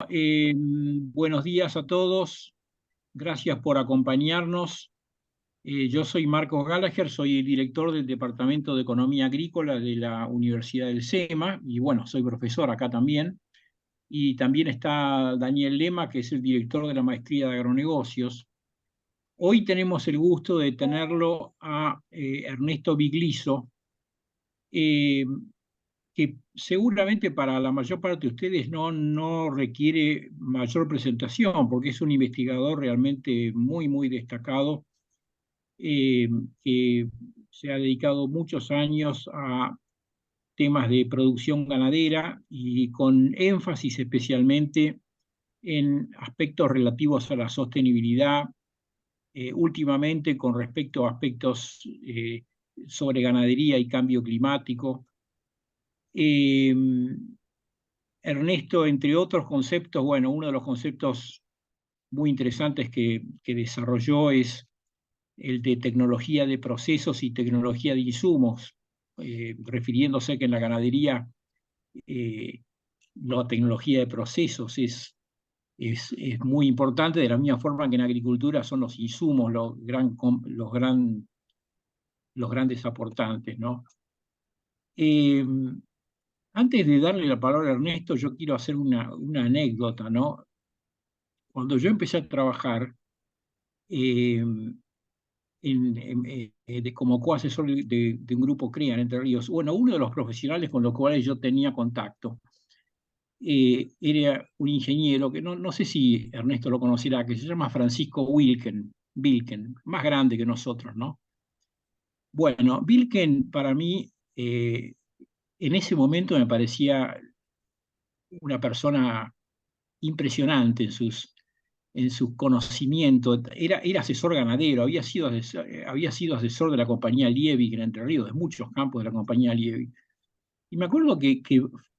Buenos días a todos. Gracias por acompañarnos. Yo soy Marcos Gallagher, soy el director del Departamento de Economía Agrícola de la Universidad del SEMA y bueno, soy profesor acá también. Y también está Daniel Lema, que es el director de la Maestría de Agronegocios. Hoy tenemos el gusto de tenerlo a Ernesto Bigliso, eh, que seguramente para la mayor parte de ustedes no requiere mayor presentación, porque es un investigador realmente muy destacado, eh, que se ha dedicado muchos años a temas de producción ganadera y con énfasis especialmente en aspectos relativos a la sostenibilidad, últimamente con respecto a aspectos sobre ganadería y cambio climático. Eh, Ernesto, entre otros conceptos, bueno, uno de los conceptos muy interesantes que desarrolló es el de tecnología de procesos y tecnología de insumos, refiriéndose que en la ganadería eh, la tecnología de procesos es muy importante, de la misma forma que en agricultura son los insumos los grandes aportantes, ¿no? Eh, Antes de darle la palabra a Ernesto, yo quiero hacer una anécdota, ¿no? Cuando yo empecé a trabajar eh, como coasesor de un grupo CREA en Entre Ríos, bueno, uno de los profesionales con los cuales yo tenía contacto era un ingeniero que no sé si Ernesto lo conocerá, que se llama Francisco Wilken, más grande que nosotros, ¿no? Bueno, Wilken para mí en ese momento me parecía una persona impresionante en su conocimiento. Era asesor ganadero, había sido asesor de la compañía Liebig en Entre Ríos, de muchos campos de la compañía Liebig. Y me acuerdo que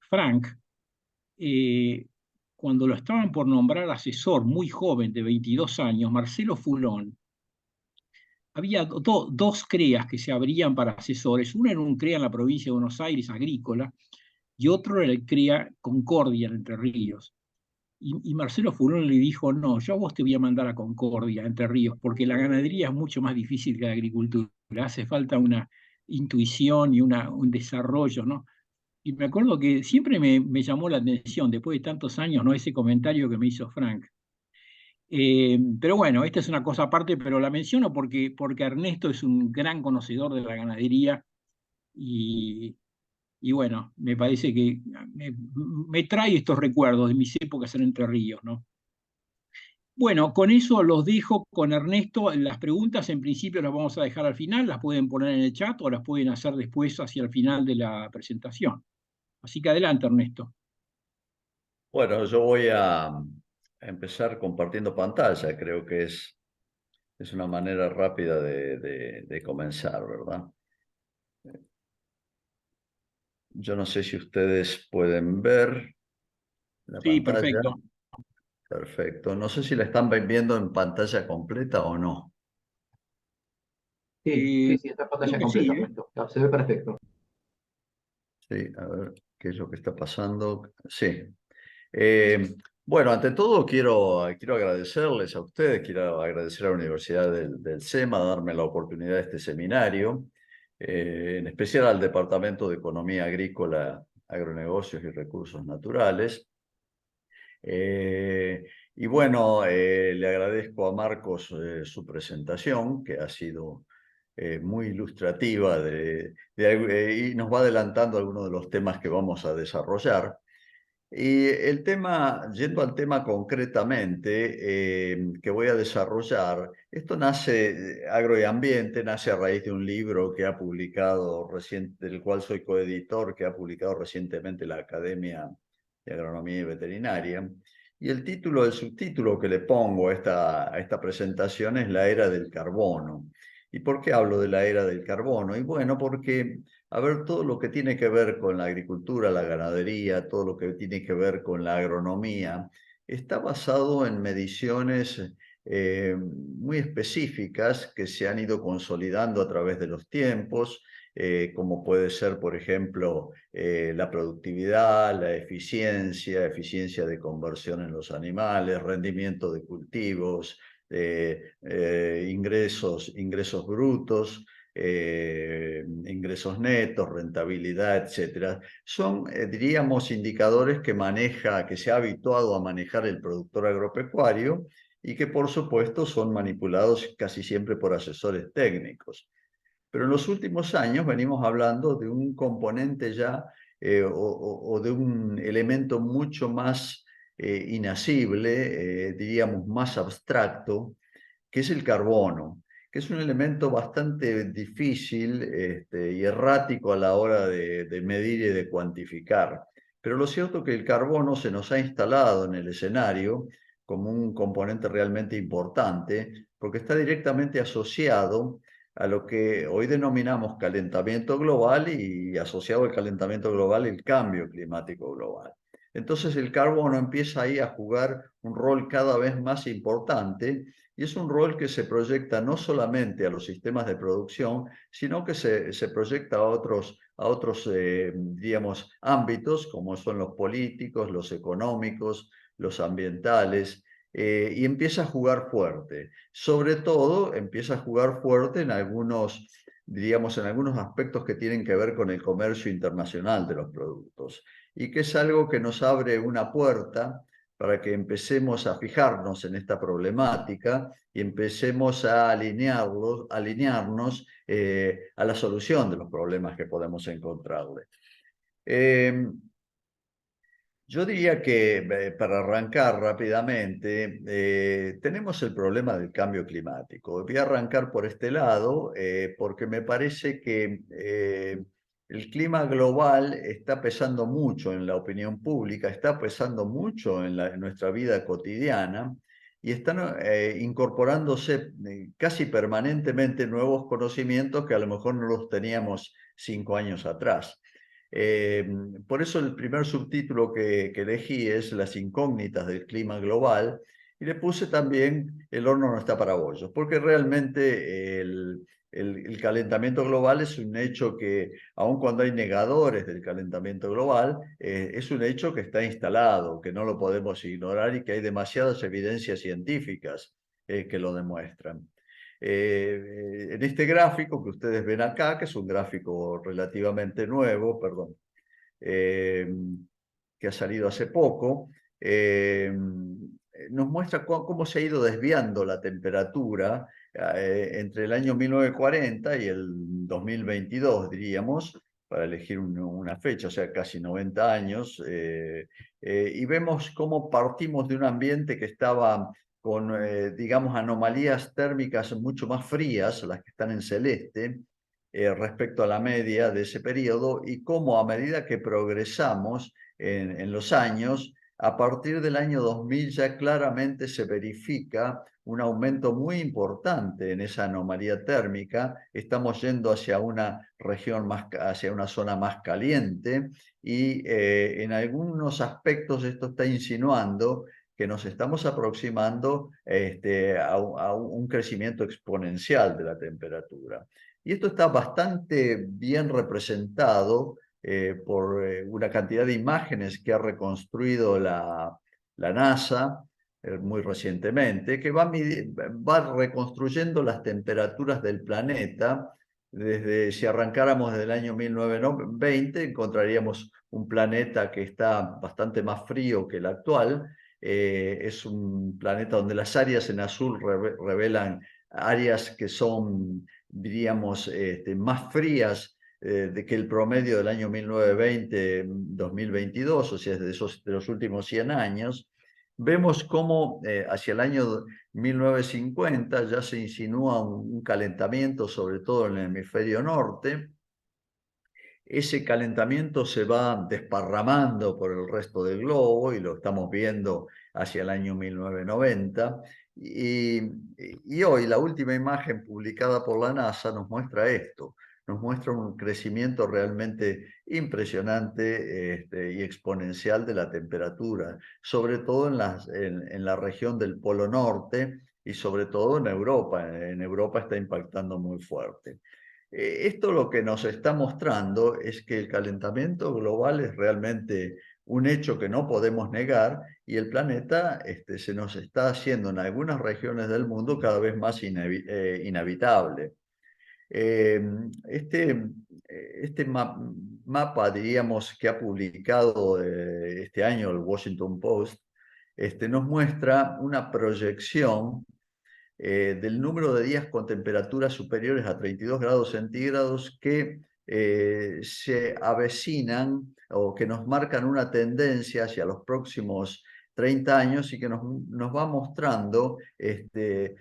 Frank, eh, cuando lo estaban por nombrar asesor, muy joven, de 22 años, Marcelo Fulón, había dos CREAs que se abrían para asesores. Uno era un CREA en la provincia de Buenos Aires, agrícola, y otro era el CREA Concordia en Entre Ríos. Y Marcelo Furón le dijo, no, yo a vos te voy a mandar a Concordia, Entre Ríos, porque la ganadería es mucho más difícil que la agricultura. Hace falta una intuición y un desarrollo, ¿no? Y me acuerdo que siempre me llamó la atención, después de tantos años, ¿no? Ese comentario que me hizo Frank. Pero bueno, esta es una cosa aparte, pero la menciono porque Ernesto es un gran conocedor de la ganadería y, y bueno, me parece que me trae estos recuerdos de mis épocas en Entre Ríos, ¿no? Bueno, con eso los dejo con Ernesto. Las preguntas en principio las vamos a dejar al final, las pueden poner en el chat o las pueden hacer después hacia el final de la presentación. Así que adelante, Ernesto. Bueno, yo voy a empezar compartiendo pantalla. Creo que es una manera rápida de comenzar, ¿verdad? Yo no sé si ustedes pueden ver la Sí, pantalla. perfecto. Perfecto. No sé si la están viendo en pantalla completa o no. Sí, Eh, sí, sí, está Creo pantalla que sí, completa, ¿eh? Ernesto. Se ve perfecto. Sí, a ver qué es lo que está pasando. Sí. Eh, bueno, ante todo quiero agradecerles a ustedes, quiero agradecer a la Universidad del SEMA darme la oportunidad de este seminario, en especial al Departamento de Economía Agrícola, Agronegocios y Recursos Naturales. Y bueno, le agradezco a Marcos su presentación, que ha sido muy ilustrativa y nos va adelantando algunos de los temas que vamos a desarrollar. Y el tema, yendo al tema concretamente que voy a desarrollar, esto nace, Agro y Ambiente, nace a raíz de un libro que ha publicado del cual soy coeditor, que ha publicado recientemente la Academia de Agronomía y Veterinaria. Y el subtítulo que le pongo a esta presentación es La Era del Carbono. ¿Y por qué hablo de la era del carbono? Y bueno, porque a ver, todo lo que tiene que ver con la agricultura, la ganadería, todo lo que tiene que ver con la agronomía, está basado en mediciones muy específicas que se han ido consolidando a través de los tiempos, como puede ser, por ejemplo, la productividad, la eficiencia de conversión en los animales, rendimiento de cultivos, ingresos brutos, ingresos netos, rentabilidad, etcétera. Son, diríamos, indicadores que se ha habituado a manejar el productor agropecuario y que, por supuesto, son manipulados casi siempre por asesores técnicos. Pero en los últimos años venimos hablando de un componente ya o de un elemento mucho más inasible, diríamos más abstracto, que es el carbono, que es un elemento bastante difícil y errático a la hora de medir y de cuantificar. Pero lo cierto es que el carbono se nos ha instalado en el escenario como un componente realmente importante, porque está directamente asociado a lo que hoy denominamos calentamiento global y asociado al calentamiento global el cambio climático global. Entonces el carbono empieza ahí a jugar un rol cada vez más importante y es un rol que se proyecta no solamente a los sistemas de producción, sino que se proyecta a otros digamos, ámbitos como son los políticos, los económicos, los ambientales, y empieza a jugar fuerte. Sobre todo empieza a jugar fuerte en algunos, diríamos, en algunos aspectos que tienen que ver con el comercio internacional de los productos y que es algo que nos abre una puerta para que empecemos a fijarnos en esta problemática y empecemos a alinearnos a la solución de los problemas que podemos encontrarle. Yo diría que para arrancar rápidamente, tenemos el problema del cambio climático. Voy a arrancar por este lado porque me parece que el clima global está pesando mucho en la opinión pública, está pesando mucho en nuestra vida cotidiana y están incorporándose casi permanentemente nuevos conocimientos que a lo mejor no los teníamos 5 años atrás. Por eso el primer subtítulo que elegí es Las incógnitas del clima global y le puse también El horno no está para bollos, porque realmente el calentamiento global es un hecho que, aun cuando hay negadores del calentamiento global, es un hecho que está instalado, que no lo podemos ignorar y que hay demasiadas evidencias científicas que lo demuestran. En este gráfico que ustedes ven acá, que es un gráfico relativamente nuevo, perdón, eh, que ha salido hace poco, nos muestra cómo se ha ido desviando la temperatura entre el año 1940 y el 2022, diríamos, para elegir una fecha, o sea, casi 90 años, y vemos cómo partimos de un ambiente que estaba con, digamos, anomalías térmicas mucho más frías, las que están en celeste, respecto a la media de ese periodo, y cómo a medida que progresamos en los años, a partir del año 2000 ya claramente se verifica un aumento muy importante en esa anomalía térmica. Estamos yendo hacia una región más, hacia una zona más caliente y en algunos aspectos esto está insinuando que nos estamos aproximando a un crecimiento exponencial de la temperatura. Y esto está bastante bien representado por una cantidad de imágenes que ha reconstruido la NASA muy recientemente, que va reconstruyendo las temperaturas del planeta. Si arrancáramos desde el año 1920, encontraríamos un planeta que está bastante más frío que el actual. Es un planeta donde las áreas en azul revelan áreas que son, diríamos, más frías de que el promedio del año 1920-2022, o sea, de los últimos 100 años. Vemos cómo hacia el año 1950 ya se insinúa un calentamiento, sobre todo en el hemisferio norte. Ese calentamiento se va desparramando por el resto del globo y lo estamos viendo hacia el año 1990. Y hoy la última imagen publicada por la NASA nos muestra esto, nos muestra un crecimiento realmente impresionante y exponencial de la temperatura, sobre todo en la región del Polo Norte y sobre todo en Europa. En Europa está impactando muy fuerte. Esto lo que nos está mostrando es que el calentamiento global es realmente un hecho que no podemos negar y el planeta se nos está haciendo en algunas regiones del mundo cada vez más inhabitable. Eh, este mapa, diríamos, que ha publicado este año el Washington Post, nos muestra una proyección del número de días con temperaturas superiores a 32 grados centígrados que se avecinan o que nos marcan una tendencia hacia los próximos 30 años y que nos va mostrando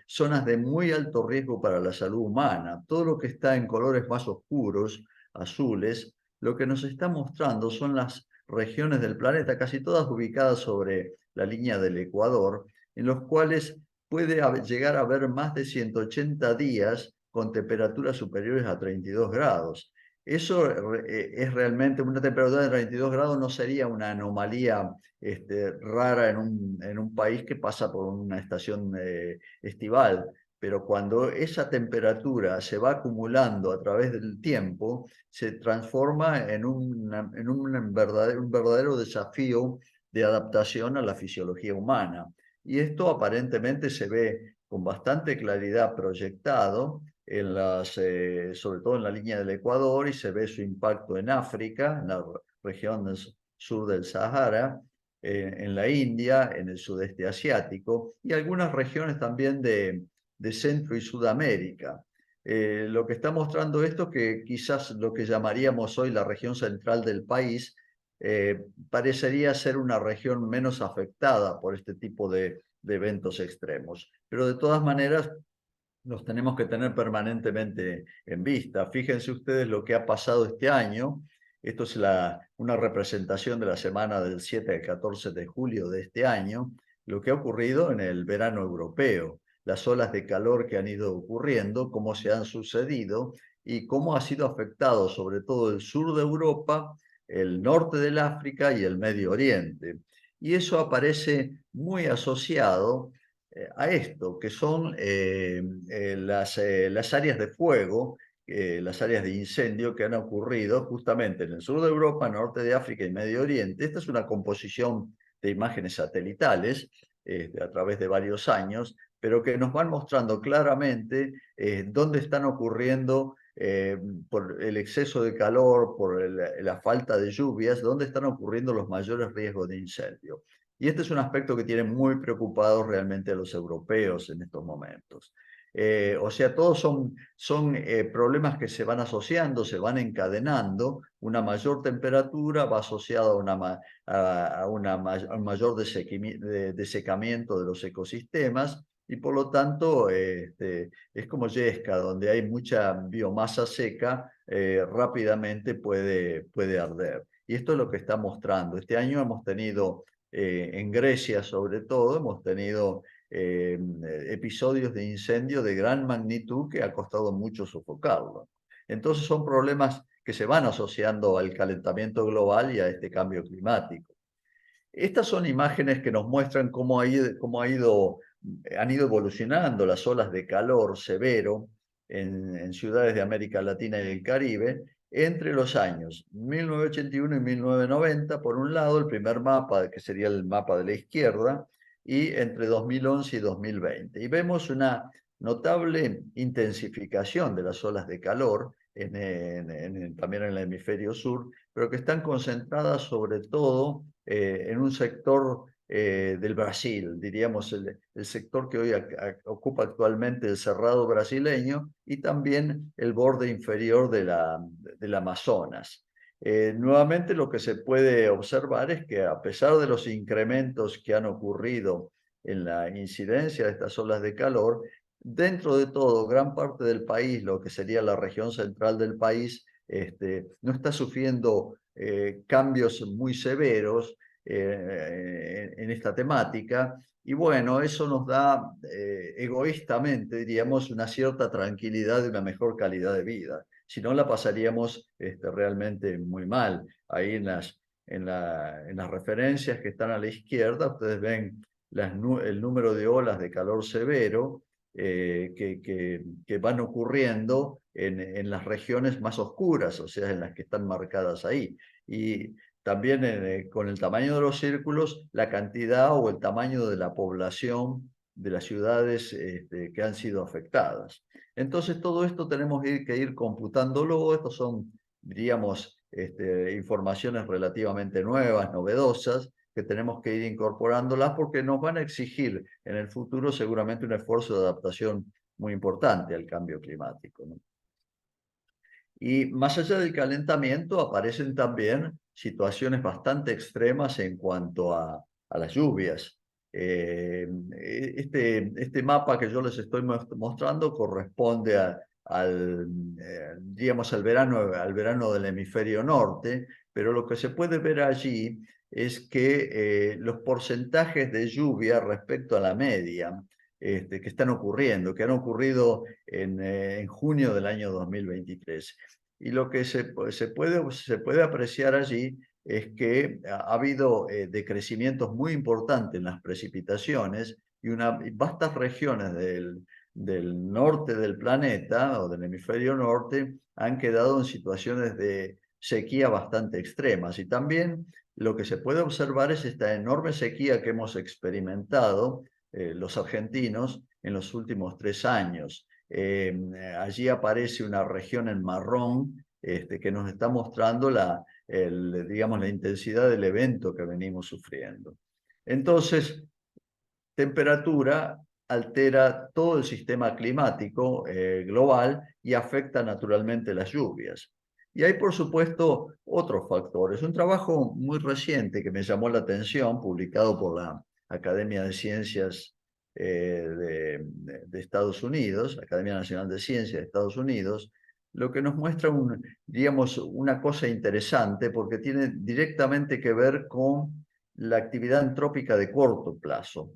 zonas de muy alto riesgo para la salud humana. Todo lo que está en colores más oscuros, azules, lo que nos está mostrando son las regiones del planeta, casi todas ubicadas sobre la línea del Ecuador, en los cuales puede llegar a haber más de 180 días con temperaturas superiores a 32 grados. Eso es realmente una temperatura de 32 grados, no sería una anomalía rara en un país que pasa por una estación estival, pero cuando esa temperatura se va acumulando a través del tiempo, se transforma en un verdadero desafío de adaptación a la fisiología humana. Y esto aparentemente se ve con bastante claridad proyectado sobre todo en la línea del Ecuador, y se ve su impacto en África, en la región del sur del Sahara, en la India, en el sudeste asiático y algunas regiones también de Centro y Sudamérica. Lo que está mostrando esto es que quizás lo que llamaríamos hoy la región central del país parecería ser una región menos afectada por este tipo de eventos extremos. Pero de todas maneras, los tenemos que tener permanentemente en vista. Fíjense ustedes lo que ha pasado este año. Esto es una representación de la semana del 7 al 14 de julio de este año, lo que ha ocurrido en el verano europeo, las olas de calor que han ido ocurriendo, cómo se han sucedido y cómo ha sido afectado sobre todo el sur de Europa, el norte del África y el Medio Oriente. Y eso aparece muy asociado a esto, que son las áreas de fuego, las áreas de incendio que han ocurrido justamente en el sur de Europa, norte de África y Medio Oriente. Esta es una composición de imágenes satelitales a través de varios años, pero que nos van mostrando claramente dónde están ocurriendo por el exceso de calor, por la falta de lluvias, dónde están ocurriendo los mayores riesgos de incendio. Y este es un aspecto que tiene muy preocupados realmente a los europeos en estos momentos. O sea, todos son problemas que se van asociando, se van encadenando. Una mayor temperatura va asociada a un mayor desecamiento de los ecosistemas y por lo tanto es como Yesca, donde hay mucha biomasa seca, rápidamente puede arder. Y esto es lo que está mostrando. Este año hemos tenido en Grecia sobre todo, hemos tenido episodios de incendio de gran magnitud que ha costado mucho sofocarlo. Entonces son problemas que se van asociando al calentamiento global y a este cambio climático. Estas son imágenes que nos muestran han ido evolucionando las olas de calor severo en ciudades de América Latina y el Caribe entre los años 1981 y 1990, por un lado, el primer mapa, que sería el mapa de la izquierda, y entre 2011 y 2020. Y vemos una notable intensificación de las olas de calor también en el hemisferio sur, pero que están concentradas sobre todo en un sector del Brasil, diríamos el sector que hoy ocupa actualmente el Cerrado brasileño y también el borde inferior del Amazonas. Nuevamente lo que se puede observar es que a pesar de los incrementos que han ocurrido en la incidencia de estas olas de calor, dentro de todo, gran parte del país, lo que sería la región central del país, no está sufriendo cambios muy severos en esta temática. Y bueno, eso nos da egoístamente, diríamos, una cierta tranquilidad y una mejor calidad de vida. Si no, la pasaríamos realmente muy mal. Ahí en las referencias que están a la izquierda, ustedes ven el número de olas de calor severo que van ocurriendo en las regiones más oscuras, o sea, en las que están marcadas ahí. Y también con el tamaño de los círculos, la cantidad o el tamaño de la población de las ciudades que han sido afectadas. Entonces, todo esto tenemos que ir computándolo. Estos son, diríamos, informaciones relativamente nuevas, novedosas, que tenemos que ir incorporándolas porque nos van a exigir en el futuro seguramente un esfuerzo de adaptación muy importante al cambio climático, ¿no? Y más allá del calentamiento aparecen también situaciones bastante extremas en cuanto a las lluvias. Este mapa que yo les estoy mostrando corresponde digamos, al verano del hemisferio norte, pero lo que se puede ver allí es que los porcentajes de lluvia respecto a la media que están ocurriendo, que han ocurrido en junio del año 2023. Y lo que se puede apreciar allí es que ha habido decrecimientos muy importantes en las precipitaciones y vastas regiones del norte del planeta o del hemisferio norte han quedado en situaciones de sequía bastante extremas. Y también lo que se puede observar es esta enorme sequía que hemos experimentado los argentinos en los últimos 3 años. Allí aparece una región en marrón que nos está mostrando digamos, la intensidad del evento que venimos sufriendo. Entonces, temperatura altera todo el sistema climático global y afecta naturalmente las lluvias. Y hay, por supuesto, otros factores. Un trabajo muy reciente que me llamó la atención, publicado por la Academia de Ciencias de Estados Unidos, Academia Nacional de Ciencias de Estados Unidos, lo que nos muestra, digamos, una cosa interesante porque tiene directamente que ver con la actividad antrópica de corto plazo.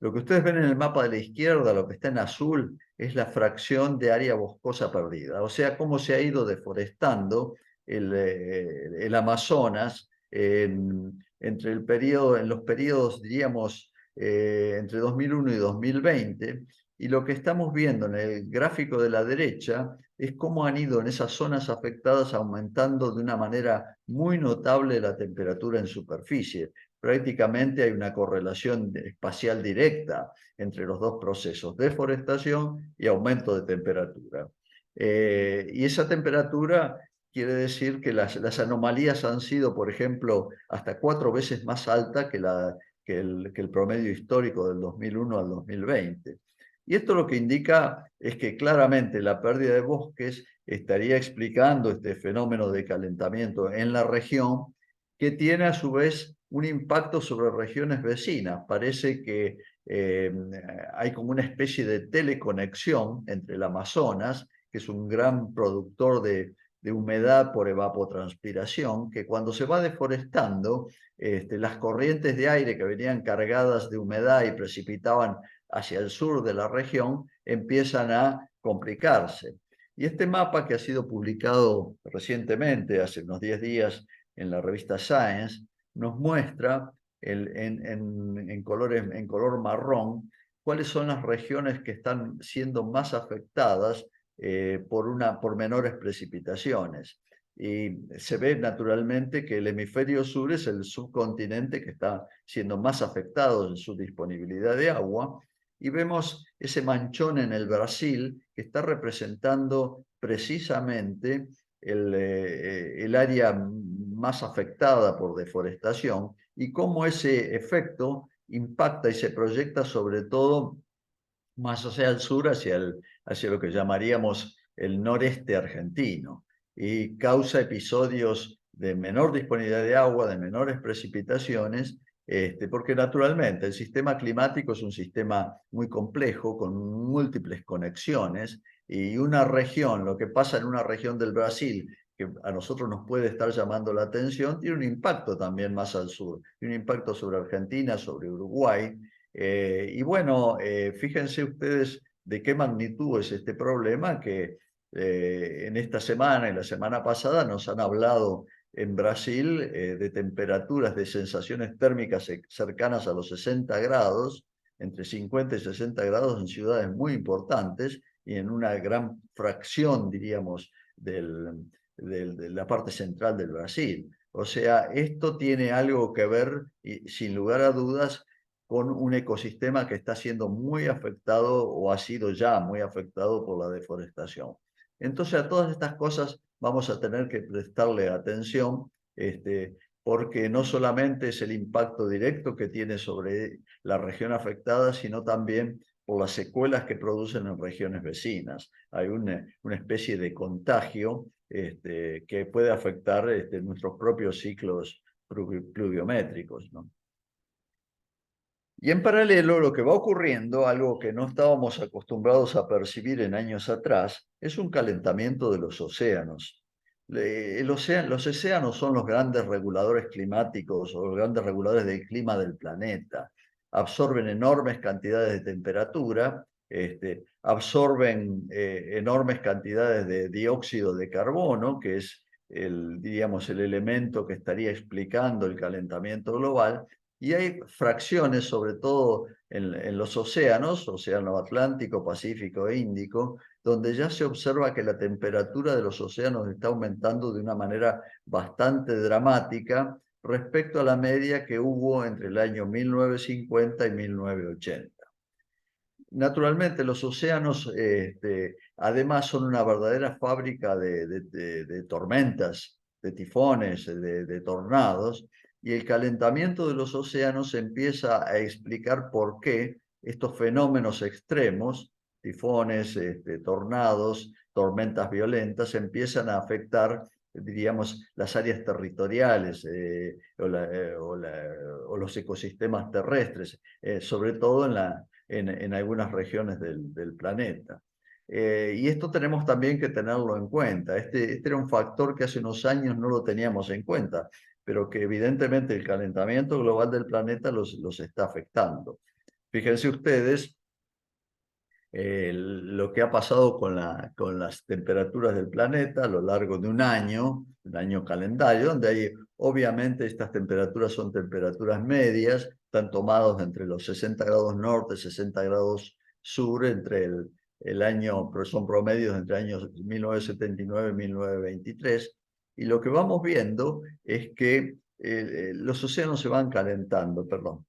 Lo que ustedes ven en el mapa de la izquierda, lo que está en azul, es la fracción de área boscosa perdida, o sea, cómo se ha ido deforestando el Amazonas en los periodos, diríamos, entre 2001 y 2020, y lo que estamos viendo en el gráfico de la derecha es cómo han ido en esas zonas afectadas aumentando de una manera muy notable la temperatura en superficie. Prácticamente hay una correlación espacial directa entre los dos procesos, deforestación y aumento de temperatura. Y esa temperatura quiere decir que las anomalías han sido, por ejemplo, hasta 4 veces más altas que el promedio histórico del 2001 al 2020. Y esto lo que indica es que claramente la pérdida de bosques estaría explicando este fenómeno de calentamiento en la región, que tiene a su vez un impacto sobre regiones vecinas. Parece que hay como una especie de teleconexión entre el Amazonas, que es un gran productor de humedad por evapotranspiración, que cuando se va deforestando, las corrientes de aire que venían cargadas de humedad y precipitaban hacia el sur de la región empiezan a complicarse. Y este mapa, que ha sido publicado recientemente, hace unos 10 días, en la revista Science, nos muestra en color marrón cuáles son las regiones que están siendo más afectadas por menores precipitaciones. Y se ve naturalmente que el hemisferio sur es el subcontinente que está siendo más afectado en su disponibilidad de agua, y vemos ese manchón en el Brasil que está representando precisamente el área más afectada por deforestación y cómo ese efecto impacta y se proyecta sobre todo más hacia el sur, hacia lo que llamaríamos el noreste argentino, y causa episodios de menor disponibilidad de agua, de menores precipitaciones, porque naturalmente el sistema climático es un sistema muy complejo, con múltiples conexiones, y una región, lo que pasa en una región del Brasil, que a nosotros nos puede estar llamando la atención, tiene un impacto también más al sur, tiene un impacto sobre Argentina, sobre Uruguay, y bueno, fíjense ustedes de qué magnitud es este problema que en esta semana y la semana pasada nos han hablado en Brasil de temperaturas, de sensaciones térmicas cercanas a los 60 grados, entre 50 y 60 grados en ciudades muy importantes y en una gran fracción, diríamos, de la parte central del Brasil. O sea, esto tiene algo que ver, y, sin lugar a dudas, con un ecosistema que está siendo muy afectado o ha sido ya muy afectado por la deforestación. Entonces, a todas estas cosas vamos a tener que prestarle atención, porque no solamente es el impacto directo que tiene sobre la región afectada, sino también por las secuelas que producen en regiones vecinas. Hay una especie de contagio que puede afectar nuestros propios ciclos pluviométricos, ¿no? Y en paralelo, lo que va ocurriendo, algo que no estábamos acostumbrados a percibir en años atrás, es un calentamiento de los océanos. Los océanos son los grandes reguladores climáticos o los grandes reguladores del clima del planeta. Absorben enormes cantidades de temperatura, absorben enormes cantidades de dióxido de carbono, que es diríamos, el elemento que estaría explicando el calentamiento global. Y hay fracciones, sobre todo en los océanos, Océano Atlántico, Pacífico e Índico, donde ya se observa que la temperatura de los océanos está aumentando de una manera bastante dramática respecto a la media que hubo entre el año 1950 y 1980. Naturalmente, los océanos, además, son una verdadera fábrica de tormentas, de tifones, de tornados, y el calentamiento de los océanos empieza a explicar por qué estos fenómenos extremos, tifones, tornados, tormentas violentas, empiezan a afectar, diríamos, las áreas territoriales o los ecosistemas terrestres, sobre todo en algunas regiones del planeta. Y esto tenemos también que tenerlo en cuenta. Este era un factor que hace unos años no lo teníamos en cuenta, pero que evidentemente el calentamiento global del planeta los está afectando. Fíjense ustedes lo que ha pasado con las temperaturas del planeta a lo largo de un año calendario, donde hay, obviamente, estas temperaturas son temperaturas medias, están tomados entre los 60 grados norte y 60 grados sur, entre el año, son promedios entre años 1979 y 1923, y lo que vamos viendo es que los océanos se van calentando, perdón.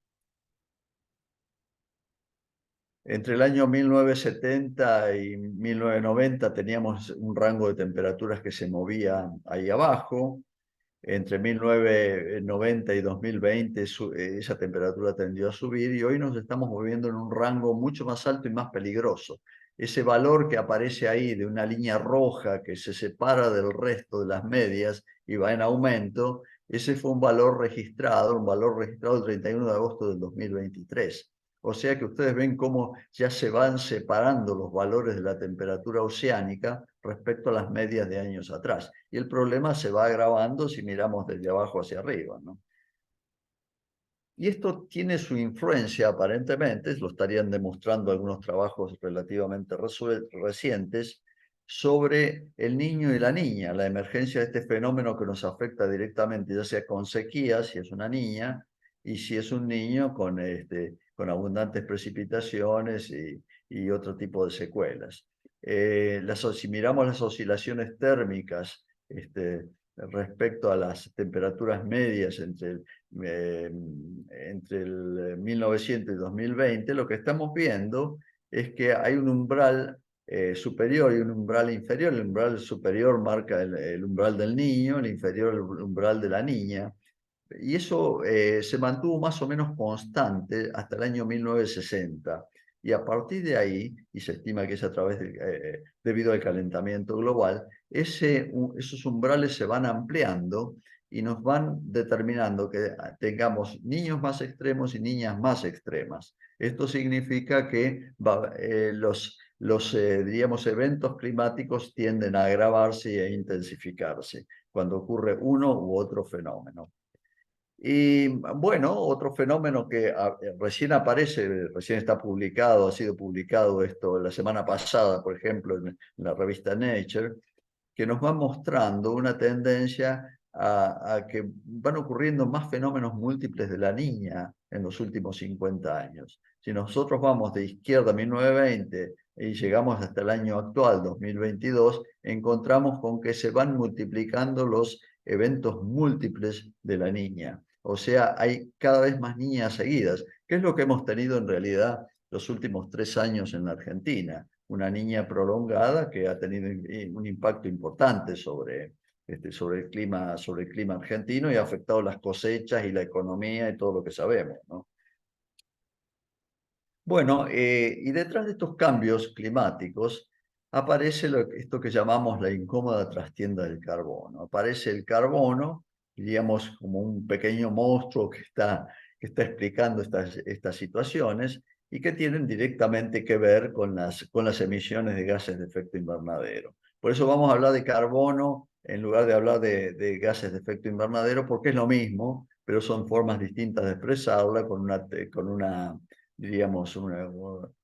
Entre el año 1970 y 1990 teníamos un rango de temperaturas que se movía ahí abajo. Entre 1990 y 2020 esa temperatura tendió a subir y hoy nos estamos moviendo en un rango mucho más alto y más peligroso. Ese valor que aparece ahí de una línea roja que se separa del resto de las medias y va en aumento, ese fue un valor registrado el 31 de agosto del 2023. O sea que ustedes ven cómo ya se van separando los valores de la temperatura oceánica respecto a las medias de años atrás. Y el problema se va agravando si miramos desde abajo hacia arriba, ¿no? Y esto tiene su influencia, aparentemente, lo estarían demostrando algunos trabajos relativamente recientes, sobre el niño y la niña, la emergencia de este fenómeno que nos afecta directamente, ya sea con sequía, si es una niña, y si es un niño con abundantes precipitaciones y otro tipo de secuelas. Si miramos las oscilaciones térmicas respecto a las temperaturas medias entre el 1900 y 2020, lo que estamos viendo es que hay un umbral superior y un umbral inferior. El umbral superior marca el umbral del niño, el inferior el umbral de la niña. Y eso se mantuvo más o menos constante hasta el año 1960. Y a partir de ahí, y se estima que es debido al calentamiento global, esos umbrales se van ampliando y nos van determinando que tengamos niños más extremos y niñas más extremas. Esto significa que diríamos, eventos climáticos tienden a agravarse e intensificarse cuando ocurre uno u otro fenómeno. Y bueno, otro fenómeno que recién aparece, recién está publicado, ha sido publicado esto la semana pasada, por ejemplo, en la revista Nature, que nos va mostrando una tendencia a que van ocurriendo más fenómenos múltiples de la niña en los últimos 50 años. Si nosotros vamos de izquierda a 1920 y llegamos hasta el año actual, 2022, encontramos con que se van multiplicando los eventos múltiples de la niña. O sea, hay cada vez más niñas seguidas, que es lo que hemos tenido en realidad los últimos 3 años en la Argentina. Una niña prolongada que ha tenido un impacto importante sobre el clima argentino y ha afectado las cosechas y la economía y todo lo que sabemos, ¿no? Bueno, y detrás de estos cambios climáticos aparece esto que llamamos la incómoda trastienda del carbono. Aparece el carbono, diríamos, como un pequeño monstruo que está explicando estas situaciones y que tienen directamente que ver con las emisiones de gases de efecto invernadero. Por eso vamos a hablar de carbono en lugar de hablar de gases de efecto invernadero, porque es lo mismo, pero son formas distintas de expresarla con una diríamos,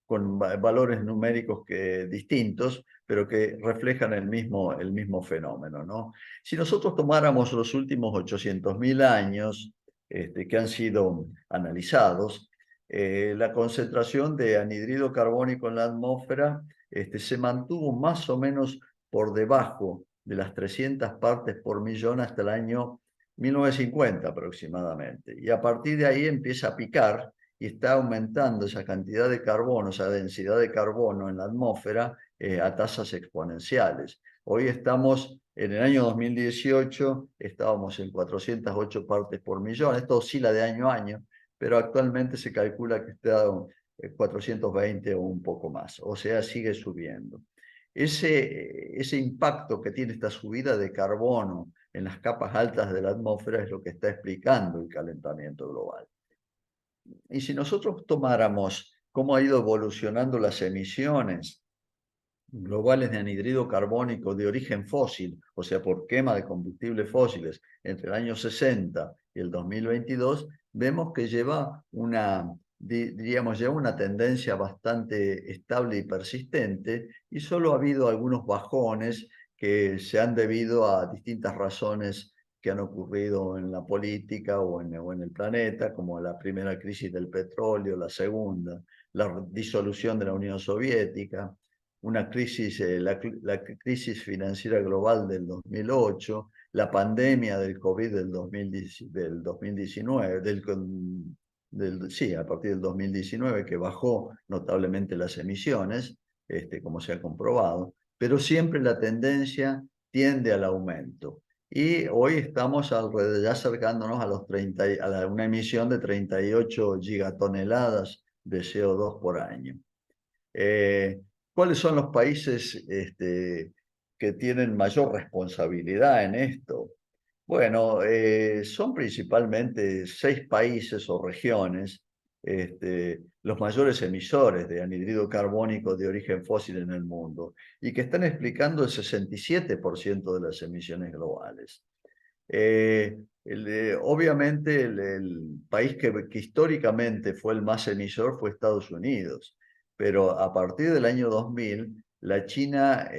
con valores numéricos distintos, pero que reflejan el mismo fenómeno, ¿no? Si nosotros tomáramos los últimos 800.000 años que han sido analizados, la concentración de anhidrido carbónico en la atmósfera se mantuvo más o menos por debajo de las 300 partes por millón hasta el año 1950 aproximadamente. Y a partir de ahí empieza a picar y está aumentando esa cantidad de carbono, esa densidad de carbono en la atmósfera a tasas exponenciales. Hoy estamos, en el año 2018, estábamos en 408 partes por millón. Esto oscila de año a año, pero actualmente se calcula que está 420 o un poco más. O sea, sigue subiendo. Ese impacto que tiene esta subida de carbono en las capas altas de la atmósfera es lo que está explicando el calentamiento global. Y si nosotros tomáramos cómo ha ido evolucionando las emisiones globales de anhidrido carbónico de origen fósil, o sea, por quema de combustibles fósiles, entre el año 60 y el 2022, vemos que lleva una tendencia bastante estable y persistente, y solo ha habido algunos bajones que se han debido a distintas razones que han ocurrido en la política o en el planeta, como la primera crisis del petróleo, la segunda, la disolución de la Unión Soviética, la crisis financiera global del 2008, la pandemia del COVID del 2019, sí, a partir del 2019, que bajó notablemente las emisiones, como se ha comprobado, pero siempre la tendencia tiende al aumento. Y hoy estamos ya acercándonos a una emisión de 38 gigatoneladas de CO2 por año. ¿Cuáles son los países que tienen mayor responsabilidad en esto? Bueno, son principalmente 6 países o regiones los mayores emisores de anhidrido carbónico de origen fósil en el mundo y que están explicando el 67% de las emisiones globales. Obviamente el país que históricamente fue el más emisor fue Estados Unidos, pero a partir del año 2000 la China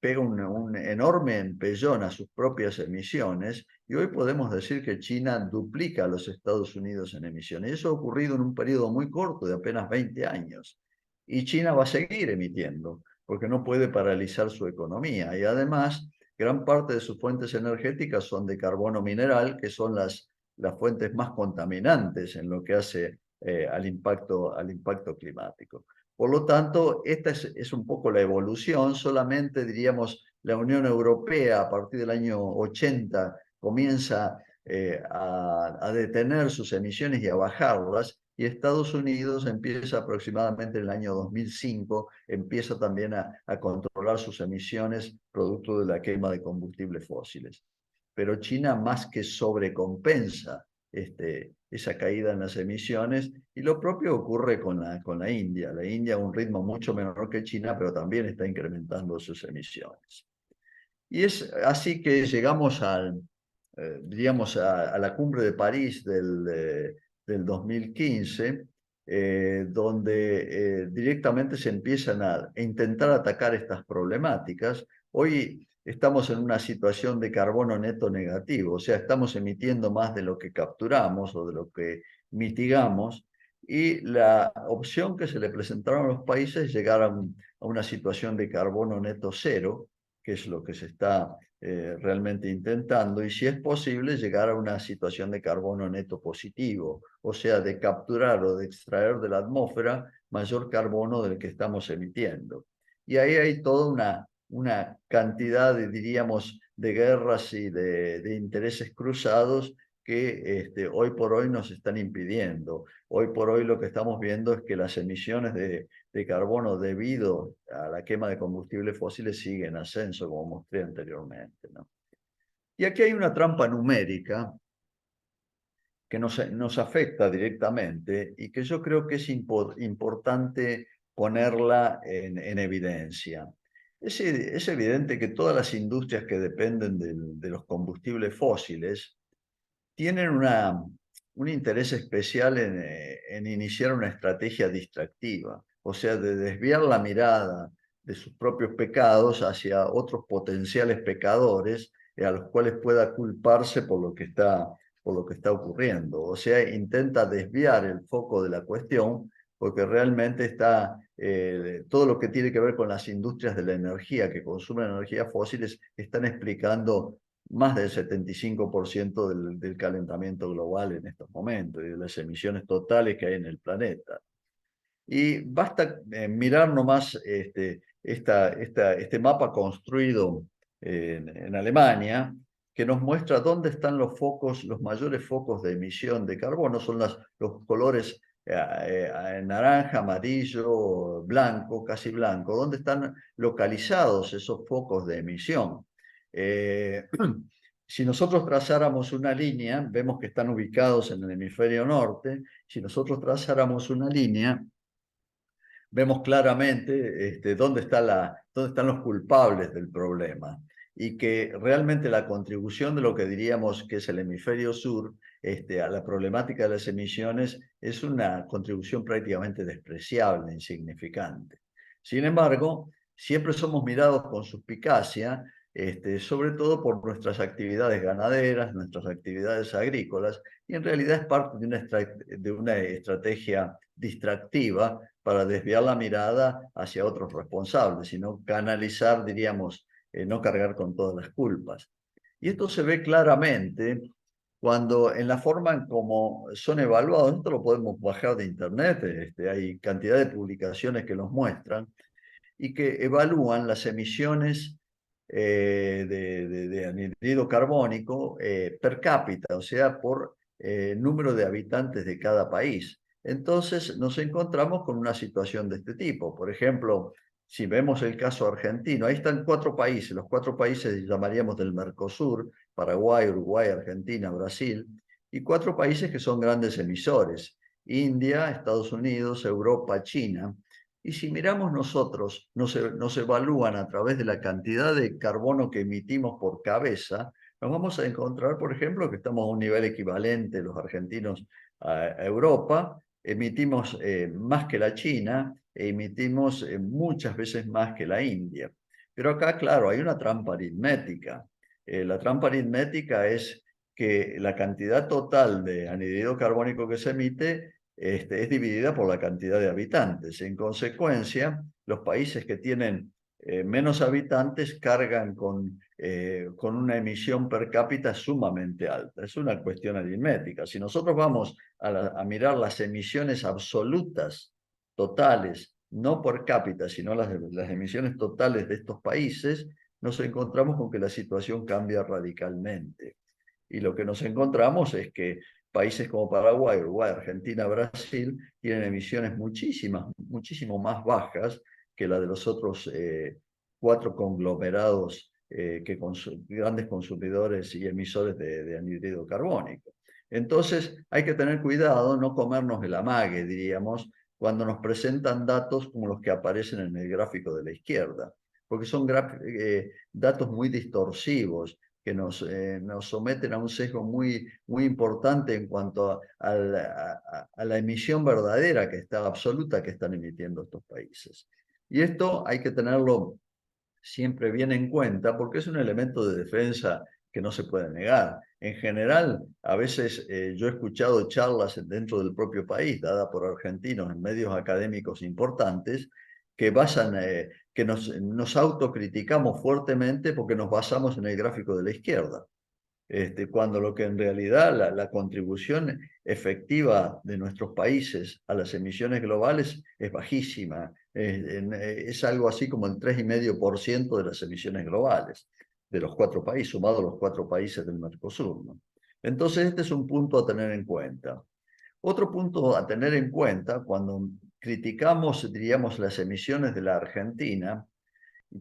pega un enorme empellón a sus propias emisiones y hoy podemos decir que China duplica a los Estados Unidos en emisiones. Y eso ha ocurrido en un periodo muy corto de apenas 20 años. Y China va a seguir emitiendo porque no puede paralizar su economía y además gran parte de sus fuentes energéticas son de carbono mineral, que son las fuentes más contaminantes en lo que hace al impacto climático. Por lo tanto, esta es un poco la evolución. Solamente, diríamos, la Unión Europea a partir del año 80 comienza a detener sus emisiones y a bajarlas, y Estados Unidos empieza aproximadamente en el año 2005, empieza también a controlar sus emisiones producto de la quema de combustibles fósiles. Pero China más que sobrecompensa esa caída en las emisiones, y lo propio ocurre con la India. La India a un ritmo mucho menor que China, pero también está incrementando sus emisiones. Y es así que llegamos diríamos, a la cumbre de París del 2015, donde directamente se empiezan a intentar atacar estas problemáticas. Hoy estamos en una situación de carbono neto negativo, o sea, estamos emitiendo más de lo que capturamos o de lo que mitigamos, y la opción que se le presentaron a los países es llegar a una situación de carbono neto cero, que es lo que se está realmente intentando, y si es posible llegar a una situación de carbono neto positivo, o sea, de capturar o de extraer de la atmósfera mayor carbono del que estamos emitiendo. Y ahí hay toda una cantidad, diríamos, de guerras y de intereses cruzados que hoy por hoy nos están impidiendo. Hoy por hoy lo que estamos viendo es que las emisiones de carbono debido a la quema de combustibles fósiles siguen en ascenso, como mostré anteriormente, ¿no? Y aquí hay una trampa numérica que nos afecta directamente y que yo creo que es importante ponerla en evidencia. Es evidente que todas las industrias que dependen de los combustibles fósiles tienen un interés especial en iniciar una estrategia distractiva, o sea, de desviar la mirada de sus propios pecados hacia otros potenciales pecadores a los cuales pueda culparse por lo que está ocurriendo. O sea, intenta desviar el foco de la cuestión porque realmente está todo lo que tiene que ver con las industrias de la energía que consumen energías fósiles están explicando más del 75% del calentamiento global en estos momentos y de las emisiones totales que hay en el planeta. Y basta mirar nomás este mapa construido en Alemania, que nos muestra dónde están los focos, los mayores focos de emisión de carbono, son los colores naranja, amarillo, blanco, casi blanco, dónde están localizados esos focos de emisión. Si nosotros trazáramos una línea, vemos que están ubicados en el hemisferio norte. Si nosotros trazáramos una línea, vemos claramente dónde están los culpables del problema y que realmente la contribución de lo que diríamos que es el hemisferio sur a la problemática de las emisiones es una contribución prácticamente despreciable, insignificante. Sin embargo, siempre somos mirados con suspicacia, sobre todo por nuestras actividades ganaderas, nuestras actividades agrícolas, y en realidad es parte de una estrategia distractiva para desviar la mirada hacia otros responsables, sino canalizar, diríamos, no cargar con todas las culpas. Y esto se ve claramente cuando en la forma en cómo son evaluados, esto lo podemos bajar de internet, hay cantidad de publicaciones que los muestran, y que evalúan las emisiones de anhídrido carbónico per cápita, o sea, por número de habitantes de cada país. Entonces nos encontramos con una situación de este tipo. Por ejemplo, si vemos el caso argentino, ahí están 4 países, los 4 países llamaríamos del Mercosur, Paraguay, Uruguay, Argentina, Brasil, y 4 países que son grandes emisores, India, Estados Unidos, Europa, China. Y si miramos nosotros, nos evalúan a través de la cantidad de carbono que emitimos por cabeza, nos vamos a encontrar, por ejemplo, que estamos a un nivel equivalente los argentinos a Europa, emitimos más que la China e emitimos muchas veces más que la India. Pero acá, claro, hay una trampa aritmética. La trampa aritmética es que la cantidad total de anhídrido carbónico que se emite es dividida por la cantidad de habitantes. En consecuencia, los países que tienen menos habitantes cargan con una emisión per cápita sumamente alta. Es una cuestión aritmética. Si nosotros vamos a mirar las emisiones absolutas, totales, no por cápita, sino las emisiones totales de estos países, nos encontramos con que la situación cambia radicalmente. Y lo que nos encontramos es que países como Paraguay, Uruguay, Argentina, Brasil tienen emisiones muchísimo más bajas que la de los otros 4 conglomerados grandes consumidores y emisores de anhídrido carbónico. Entonces hay que tener cuidado, no comernos el amague, diríamos, cuando nos presentan datos como los que aparecen en el gráfico de la izquierda, porque son datos muy distorsivos que nos someten a un sesgo muy importante en cuanto a la emisión verdadera que está absoluta que están emitiendo estos países. Y esto hay que tenerlo siempre viene en cuenta porque es un elemento de defensa que no se puede negar. En general, a veces yo he escuchado charlas dentro del propio país, dadas por argentinos en medios académicos importantes, que que nos autocriticamos fuertemente porque nos basamos en el gráfico de la izquierda. Cuando lo que en realidad la contribución efectiva de nuestros países a las emisiones globales es bajísima. Es algo así como el 3,5% de las emisiones globales de los 4 países, sumados los 4 países del Mercosur, ¿no? Entonces, este es un punto a tener en cuenta. Otro punto a tener en cuenta cuando criticamos, diríamos, las emisiones de la Argentina,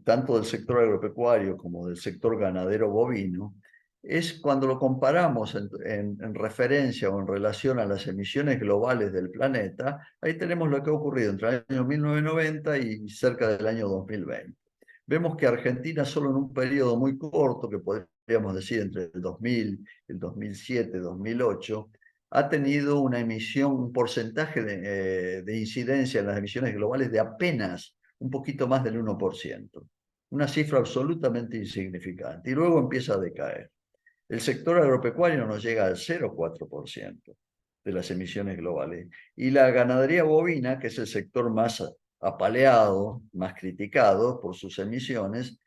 tanto del sector agropecuario como del sector ganadero bovino, es cuando lo comparamos en referencia o en relación a las emisiones globales del planeta. Ahí tenemos lo que ha ocurrido entre el año 1990 y cerca del año 2020. Vemos que Argentina solo en un periodo muy corto, que podríamos decir entre el 2000, el 2007, 2008, ha tenido una emisión, un porcentaje de incidencia en las emisiones globales de apenas un poquito más del 1%, una cifra absolutamente insignificante, y luego empieza a decaer. El sector agropecuario no llega al 0,4% de las emisiones globales, y la ganadería bovina, que es el sector más apaleado, más criticado por sus emisiones,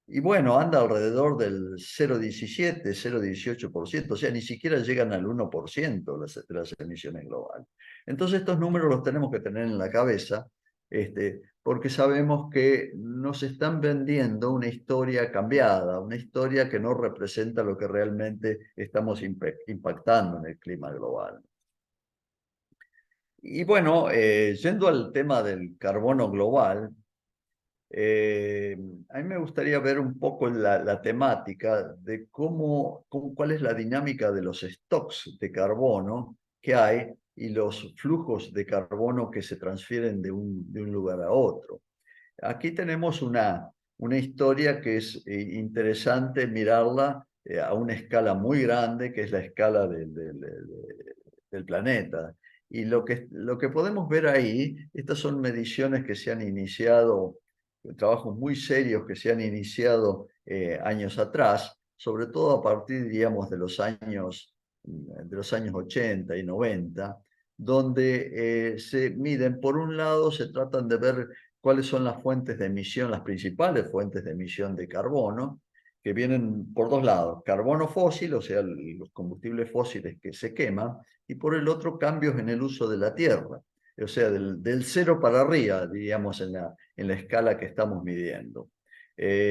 y bueno, anda alrededor del 0,17, 0,18%, o sea, ni siquiera llegan al 1% de las emisiones globales. Entonces, estos números los tenemos que tener en la cabeza, porque sabemos que nos están vendiendo una historia cambiando, una historia que no representa lo que realmente estamos impactando en el clima global. Y bueno, yendo al tema del carbono global, a mí me gustaría ver un poco la temática de cuál es la dinámica de los stocks de carbono que hay y los flujos de carbono que se transfieren de un lugar a otro. Aquí tenemos una historia que es interesante mirarla a una escala muy grande, que es la escala del planeta. Y lo que podemos ver ahí, estas son mediciones que se han iniciado, trabajos muy serios que se han iniciado años atrás, sobre todo a partir, diríamos, de los años 80 y 90, donde se miden, por un lado, se tratan de ver cuáles son las fuentes de emisión, las principales fuentes de emisión de carbono, que vienen por dos lados: carbono fósil, o sea, los combustibles fósiles que se queman, y por el otro, cambios en el uso de la tierra, o sea, del cero para arriba, diríamos, en la escala que estamos midiendo.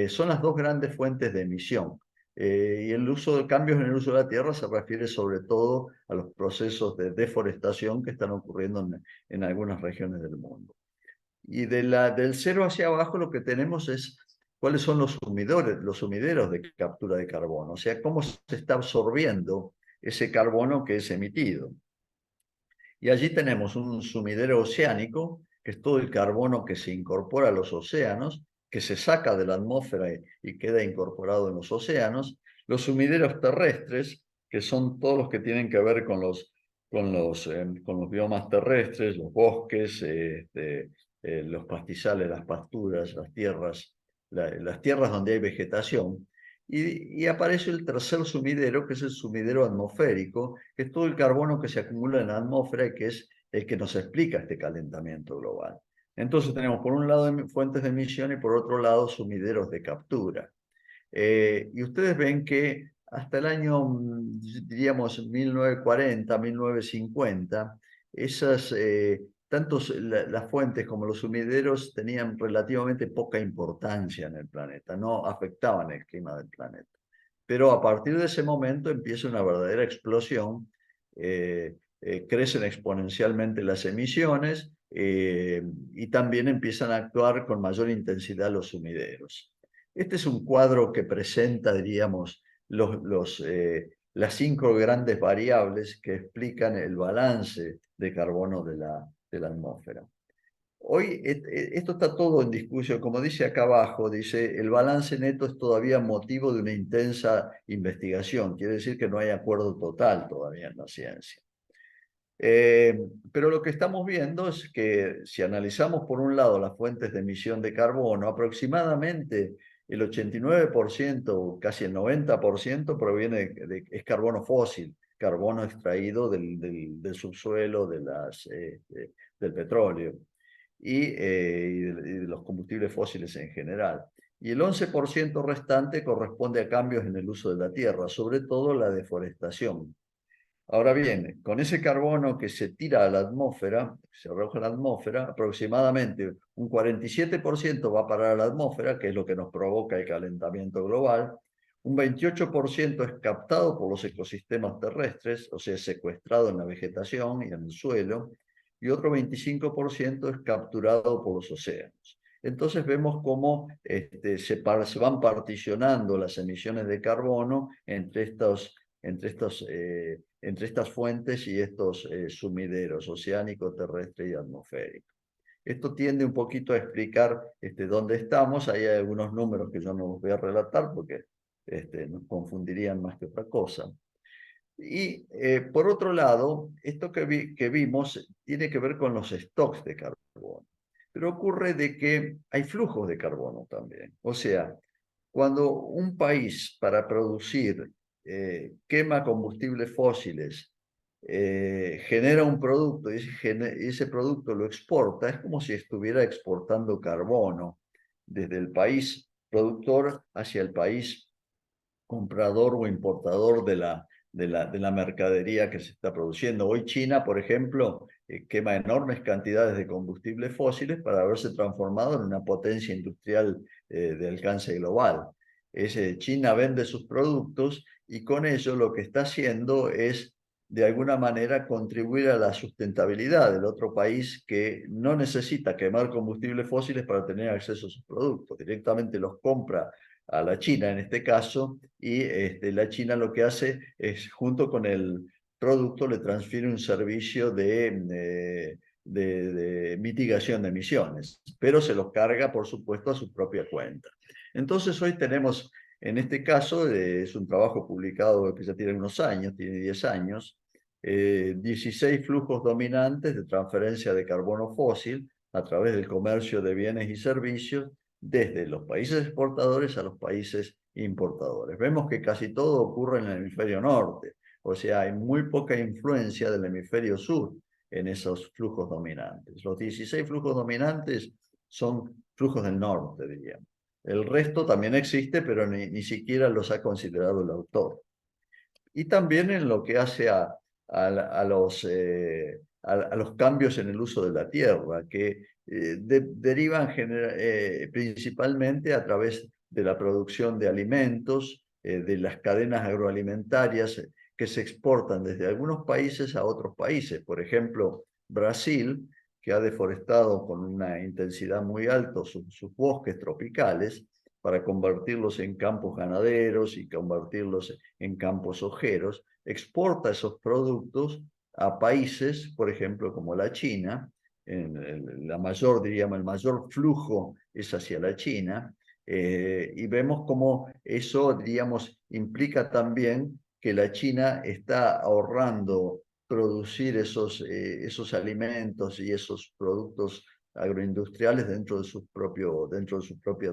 Son las dos grandes fuentes de emisión. Y el uso de cambios en el uso de la tierra se refiere sobre todo a los procesos de deforestación que están ocurriendo en algunas regiones del mundo. Y del cero hacia abajo lo que tenemos es cuáles son los sumideros de captura de carbono, o sea, cómo se está absorbiendo ese carbono que es emitido. Y allí tenemos un sumidero oceánico, que es todo el carbono que se incorpora a los océanos, que se saca de la atmósfera y queda incorporado en los océanos. Los sumideros terrestres, que son todos los que tienen que ver con los biomas terrestres, los bosques, los pastizales, las pasturas, las tierras donde hay vegetación. Y aparece el tercer sumidero, que es el sumidero atmosférico, que es todo el carbono que se acumula en la atmósfera y que es el que nos explica este calentamiento global. Entonces tenemos por un lado fuentes de emisión y por otro lado sumideros de captura. Y ustedes ven que hasta el año, diríamos, 1940, 1950, tanto las fuentes como los sumideros tenían relativamente poca importancia en el planeta, no afectaban el clima del planeta. Pero a partir de ese momento empieza una verdadera explosión, crecen exponencialmente las emisiones, y también empiezan a actuar con mayor intensidad los sumideros. Este es un cuadro que presenta, diríamos, las 5 grandes variables que explican el balance de carbono de la atmósfera. Hoy esto está todo en discusión. Como dice acá abajo, dice: el balance neto es todavía motivo de una intensa investigación. Quiere decir que no hay acuerdo total todavía en la ciencia. Pero lo que estamos viendo es que si analizamos por un lado las fuentes de emisión de carbono, aproximadamente el 89%, casi el 90% proviene es carbono fósil, carbono extraído del subsuelo, del petróleo y de los combustibles fósiles en general. Y el 11% restante corresponde a cambios en el uso de la tierra, sobre todo la deforestación. Ahora bien, con ese carbono que se tira a la atmósfera, se arroja a la atmósfera, aproximadamente un 47% va a parar a la atmósfera, que es lo que nos provoca el calentamiento global. Un 28% es captado por los ecosistemas terrestres, o sea, secuestrado en la vegetación y en el suelo, y otro 25% es capturado por los océanos. Entonces vemos cómo se van particionando las emisiones de carbono entre estas fuentes y estos sumideros oceánico, terrestre y atmosférico. Esto tiende un poquito a explicar dónde estamos. Ahí hay algunos números que yo no los voy a relatar porque nos confundirían más que otra cosa. Y por otro lado, esto que vimos tiene que ver con los stocks de carbono. Pero ocurre de que hay flujos de carbono también. O sea, cuando un país para producir quema combustibles fósiles, genera un producto y ese producto lo exporta, es como si estuviera exportando carbono desde el país productor hacia el país comprador o importador de la mercadería que se está produciendo. Hoy China, por ejemplo, quema enormes cantidades de combustibles fósiles para haberse transformado en una potencia industrial de alcance global. China vende sus productos y con ello lo que está haciendo es de alguna manera contribuir a la sustentabilidad del otro país que no necesita quemar combustibles fósiles para tener acceso a sus productos. Directamente los compra a la China en este caso, y la China lo que hace es, junto con el producto, le transfiere un servicio de mitigación de emisiones, pero se los carga, por supuesto, a su propia cuenta. Entonces hoy tenemos, en este caso, es un trabajo publicado que ya tiene unos años, tiene 10 años, 16 flujos dominantes de transferencia de carbono fósil a través del comercio de bienes y servicios desde los países exportadores a los países importadores. Vemos que casi todo ocurre en el hemisferio norte, o sea, hay muy poca influencia del hemisferio sur en esos flujos dominantes. Los 16 flujos dominantes son flujos del norte, diríamos. El resto también existe, pero ni siquiera los ha considerado el autor. Y también en lo que hace a los cambios en el uso de la tierra, que derivan principalmente a través de la producción de alimentos, de las cadenas agroalimentarias que se exportan desde algunos países a otros países. Por ejemplo, Brasil, que ha deforestado con una intensidad muy alta sus bosques tropicales para convertirlos en campos ganaderos y convertirlos en campos ojeros, exporta esos productos a países, por ejemplo, como la China. La mayor, diríamos, el mayor flujo es hacia la China, y vemos cómo eso, diríamos, implica también que la China está ahorrando producir esos alimentos y esos productos agroindustriales dentro de su propio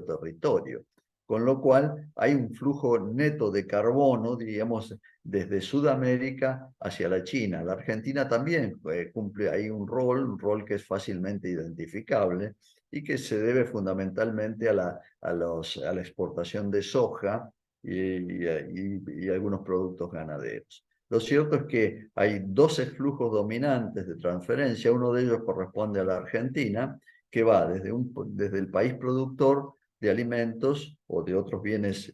territorio. Con lo cual hay un flujo neto de carbono, diríamos, desde Sudamérica hacia la China. La Argentina también cumple ahí un rol que es fácilmente identificable y que se debe fundamentalmente a la exportación de soja y algunos productos ganaderos. Lo cierto es que hay 12 flujos dominantes de transferencia. Uno de ellos corresponde a la Argentina, que va desde el país productor de alimentos o de otros bienes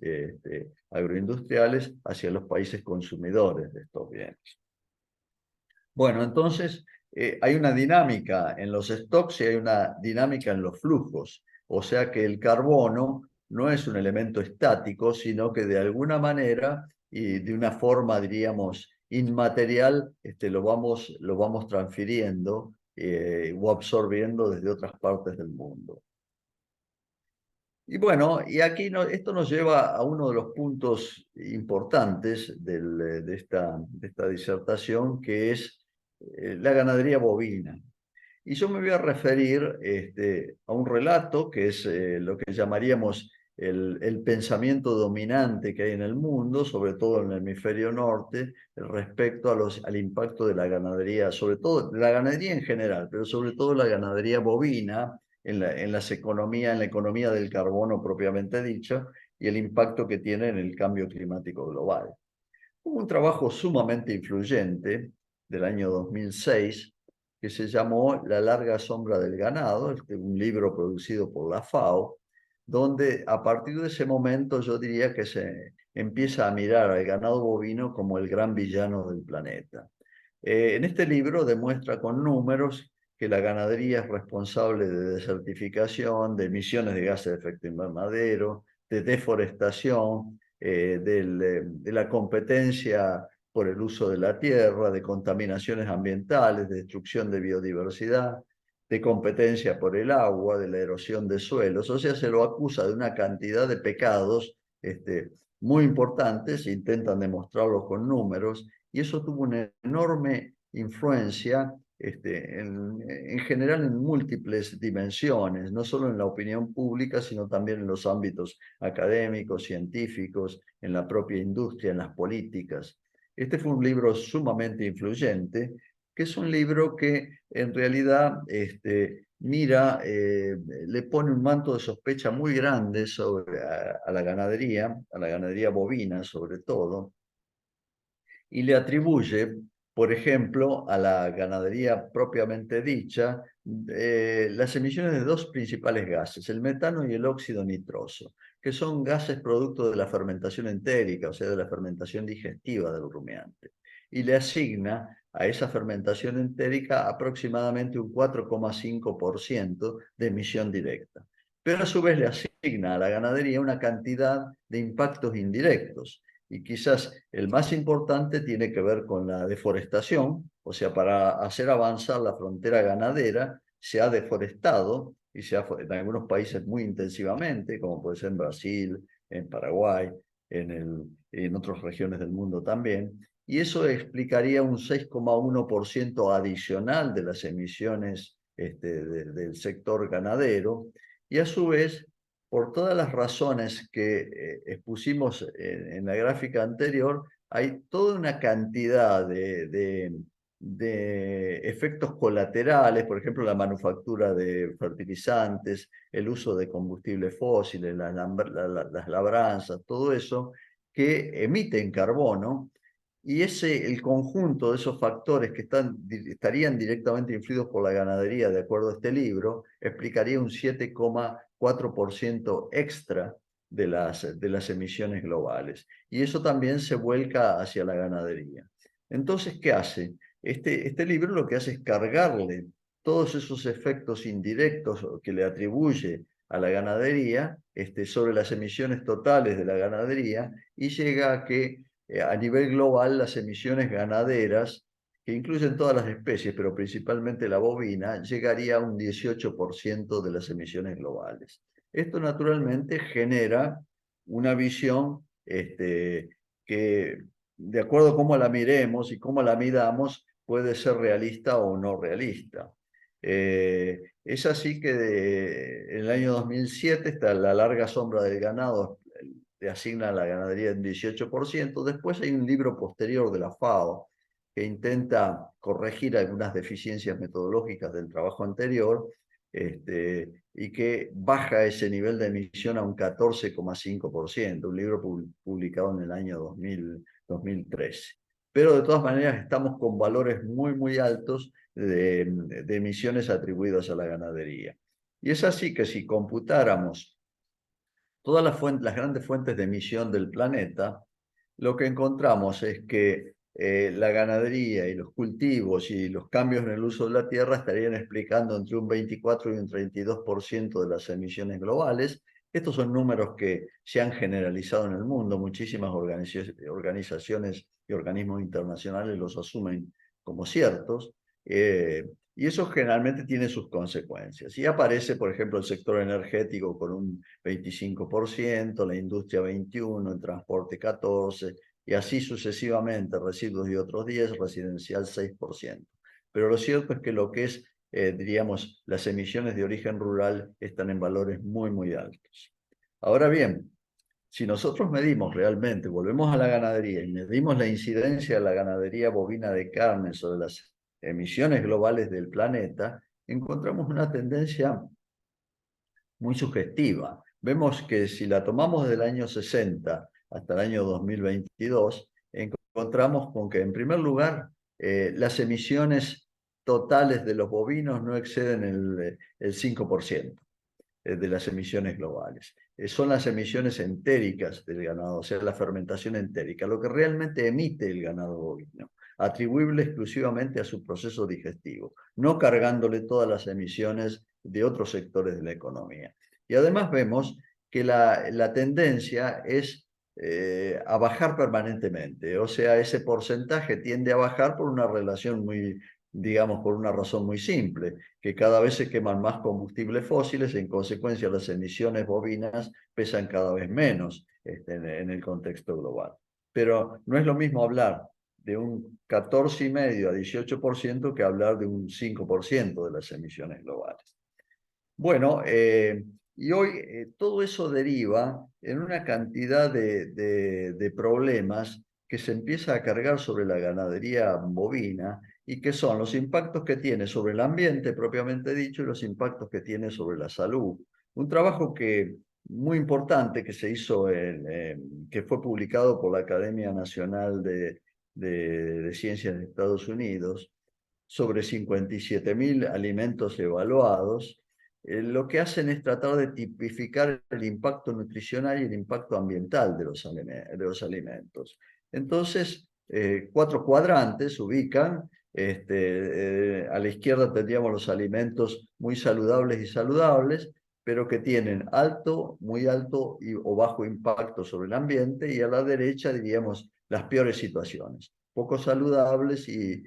agroindustriales hacia los países consumidores de estos bienes. Bueno, entonces hay una dinámica en los stocks y hay una dinámica en los flujos. O sea que el carbono no es un elemento estático, sino que de alguna manera y de una forma, diríamos, inmaterial, lo vamos transfiriendo o absorbiendo desde otras partes del mundo. Y bueno, y aquí esto nos lleva a uno de los puntos importantes de esta disertación, que es la ganadería bovina. Y yo me voy a referir a un relato que es lo que llamaríamos el pensamiento dominante que hay en el mundo, sobre todo en el hemisferio norte, respecto al impacto de la ganadería, sobre todo de la ganadería en general, pero sobre todo la ganadería bovina en en la economía del carbono propiamente dicha, y el impacto que tiene en el cambio climático global. Hubo un trabajo sumamente influyente del año 2006 que se llamó La larga sombra del ganado, un libro producido por la FAO, donde a partir de ese momento yo diría que se empieza a mirar al ganado bovino como el gran villano del planeta. En este libro demuestra con números que la ganadería es responsable de desertificación, de emisiones de gases de efecto invernadero, de deforestación, de la competencia por el uso de la tierra, de contaminaciones ambientales, de destrucción de biodiversidad, de competencia por el agua, de la erosión de suelos. O sea, se lo acusa de una cantidad de pecados muy importantes, intentan demostrarlos con números, y eso tuvo una enorme influencia en general en múltiples dimensiones, no solo en la opinión pública, sino también en los ámbitos académicos, científicos, en la propia industria, en las políticas. Este fue un libro sumamente influyente, que es un libro que en realidad mira, le pone un manto de sospecha muy grande sobre a la ganadería bovina sobre todo, y le atribuye, por ejemplo, a la ganadería propiamente dicha, las emisiones de dos principales gases, el metano y el óxido nitroso, que son gases producto de la fermentación entérica, o sea, de la fermentación digestiva del rumiante. Y le asigna a esa fermentación entérica aproximadamente un 4,5% de emisión directa. Pero a su vez le asigna a la ganadería una cantidad de impactos indirectos, y quizás el más importante tiene que ver con la deforestación, o sea, para hacer avanzar la frontera ganadera se ha deforestado y en algunos países muy intensivamente, como puede ser en Brasil, en Paraguay, en otras regiones del mundo también, y eso explicaría un 6,1% adicional de las emisiones del sector ganadero, y a su vez por todas las razones que expusimos en la gráfica anterior, hay toda una cantidad de efectos colaterales, por ejemplo, la manufactura de fertilizantes, el uso de combustibles fósiles, las labranzas, todo eso que emiten carbono, y el conjunto de esos factores que estarían directamente influidos por la ganadería, de acuerdo a este libro, explicaría un 7,4% extra de las emisiones globales. Y eso también se vuelca hacia la ganadería. Entonces, ¿qué hace? Este libro lo que hace es cargarle todos esos efectos indirectos que le atribuye a la ganadería sobre las emisiones totales de la ganadería, y llega a que a nivel global las emisiones ganaderas, que incluyen todas las especies, pero principalmente la bovina, llegaría a un 18% de las emisiones globales. Esto naturalmente genera una visión que, de acuerdo a cómo la miremos y cómo la midamos, puede ser realista o no realista. Es así que en el año 2007 está La larga sombra del ganado, le asigna a la ganadería el 18%. Después hay un libro posterior de la FAO que intenta corregir algunas deficiencias metodológicas del trabajo anterior, y que baja ese nivel de emisión a un 14,5%, un libro publicado en el año 2013. Pero de todas maneras estamos con valores muy, muy altos de emisiones atribuidas a la ganadería. Y es así que si computáramos todas las grandes fuentes de emisión del planeta, lo que encontramos es que la ganadería y los cultivos y los cambios en el uso de la tierra estarían explicando entre un 24 y un 32% de las emisiones globales. Estos son números que se han generalizado en el mundo. Muchísimas organizaciones y organismos internacionales los asumen como ciertos. Y eso generalmente tiene sus consecuencias. Y aparece, por ejemplo, el sector energético con un 25%, la industria 21%, el transporte 14%, y así sucesivamente, residuos y otros 10%, residencial 6%. Pero lo cierto es que lo que es, diríamos, las emisiones de origen rural están en valores muy, muy altos. Ahora bien, si nosotros medimos realmente, volvemos a la ganadería y medimos la incidencia de la ganadería bovina de carne sobre las emisiones globales del planeta, encontramos una tendencia muy sugestiva. Vemos que si la tomamos del año 60 hasta el año 2022, encontramos con que, en primer lugar, las emisiones totales de los bovinos no exceden el 5% de las emisiones globales. Son las emisiones entéricas del ganado, o sea, la fermentación entérica, lo que realmente emite el ganado bovino, atribuible exclusivamente a su proceso digestivo, no cargándole todas las emisiones de otros sectores de la economía. Y además vemos que la tendencia es a bajar permanentemente, o sea, ese porcentaje tiende a bajar por una relación muy, digamos, por una razón muy simple, que cada vez se queman más combustibles fósiles, en consecuencia las emisiones bovinas pesan cada vez menos en el contexto global. Pero no es lo mismo hablar de un 14,5 a 18% que hablar de un 5% de las emisiones globales. Bueno, y hoy todo eso deriva en una cantidad de problemas que se empieza a cargar sobre la ganadería bovina y que son los impactos que tiene sobre el ambiente propiamente dicho y los impactos que tiene sobre la salud. Un trabajo muy importante que se hizo, que fue publicado por la Academia Nacional de Ciencias de Estados Unidos sobre 57.000 alimentos evaluados. Lo que hacen es tratar de tipificar el impacto nutricional y el impacto ambiental de los alimentos. Entonces, 4 cuadrantes ubican. A la izquierda tendríamos los alimentos muy saludables y saludables, pero que tienen alto, muy alto o bajo impacto sobre el ambiente, y a la derecha diríamos las peores situaciones, poco saludables y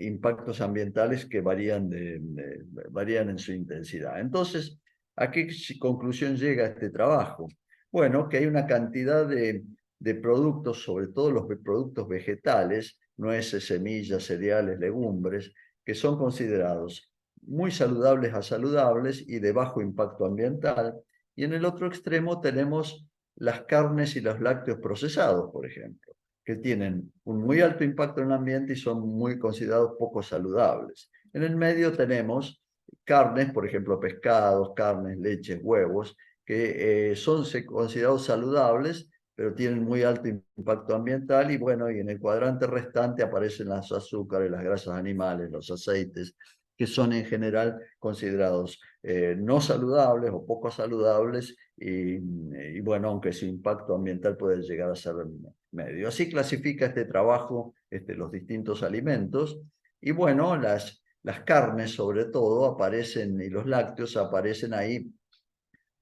impactos ambientales que varían en su intensidad. Entonces, ¿a qué conclusión llega este trabajo? Bueno, que hay una cantidad de productos, sobre todo los productos vegetales, nueces, semillas, cereales, legumbres, que son considerados muy saludables a saludables y de bajo impacto ambiental. Y en el otro extremo tenemos las carnes y los lácteos procesados, por ejemplo, que tienen un muy alto impacto en el ambiente y son muy considerados poco saludables. En el medio tenemos carnes, por ejemplo, pescados, carnes, leches, huevos, que son considerados saludables, pero tienen muy alto impacto ambiental. Y bueno, y en el cuadrante restante aparecen los azúcares, las grasas animales, los aceites, que son en general considerados no saludables o poco saludables, y bueno, aunque su impacto ambiental puede llegar a ser medio. Así clasifica este trabajo los distintos alimentos, y bueno, las carnes sobre todo aparecen, y los lácteos aparecen ahí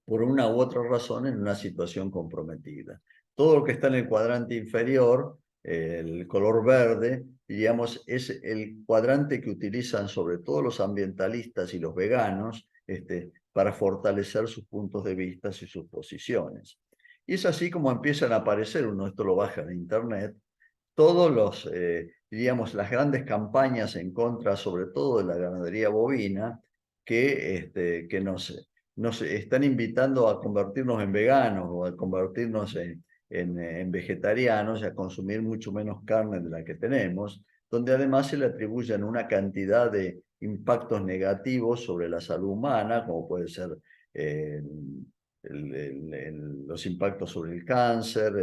por una u otra razón en una situación comprometida. Todo lo que está en el cuadrante inferior, el color verde, diríamos, es el cuadrante que utilizan sobre todo los ambientalistas y los veganos para fortalecer sus puntos de vista y sus posiciones. Y es así como empiezan a aparecer, uno esto lo baja en internet, todos diríamos, las grandes campañas en contra, sobre todo de la ganadería bovina, que nos están invitando a convertirnos en veganos o a convertirnos en vegetarianos y a consumir mucho menos carne de la que tenemos, donde además se le atribuyen una cantidad de impactos negativos sobre la salud humana, como puede ser eh, los impactos sobre el cáncer,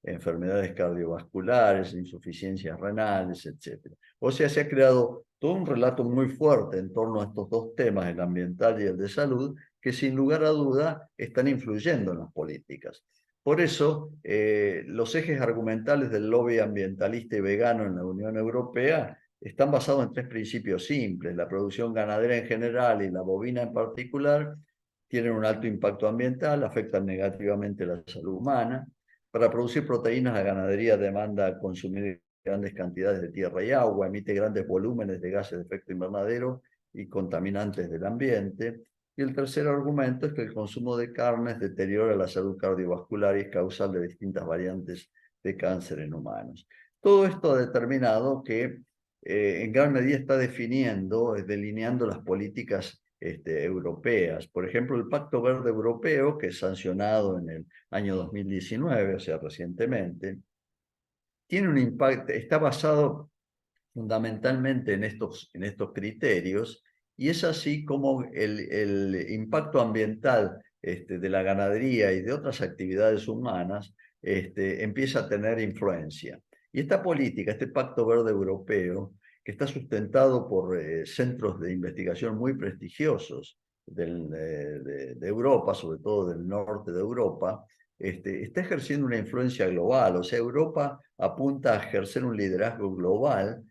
enfermedades cardiovasculares, insuficiencias renales, etc. O sea, se ha creado todo un relato muy fuerte en torno a estos dos temas, el ambiental y el de salud, que sin lugar a duda están influyendo en las políticas. Por eso, los ejes argumentales del lobby ambientalista y vegano en la Unión Europea están basados en 3 principios simples. La producción ganadera en general y la bovina en particular tienen un alto impacto ambiental, afectan negativamente la salud humana. Para producir proteínas, la ganadería demanda consumir grandes cantidades de tierra y agua, emite grandes volúmenes de gases de efecto invernadero y contaminantes del ambiente. Y el tercer argumento es que el consumo de carnes deteriora la salud cardiovascular y es causal de distintas variantes de cáncer en humanos. Todo esto ha determinado que en gran medida está definiendo, delineando las políticas europeas. Por ejemplo, el Pacto Verde Europeo, que es sancionado en el año 2019, o sea, recientemente, tiene un impacto, está basado fundamentalmente en estos criterios, y es así como el impacto ambiental de la ganadería y de otras actividades humanas empieza a tener influencia. Y esta política, este Pacto Verde Europeo, que está sustentado por centros de investigación muy prestigiosos de Europa, sobre todo del norte de Europa, está ejerciendo una influencia global. O sea, Europa apunta a ejercer un liderazgo global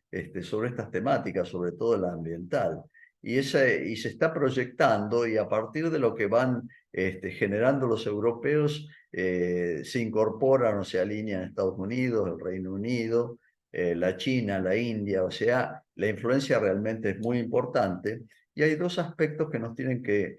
sobre estas temáticas, sobre todo la ambiental. Y se está proyectando, y a partir de lo que van generando los europeos, se incorporan o se alinean Estados Unidos, el Reino Unido, la China, la India. O sea, la influencia realmente es muy importante, y hay dos aspectos que nos tienen que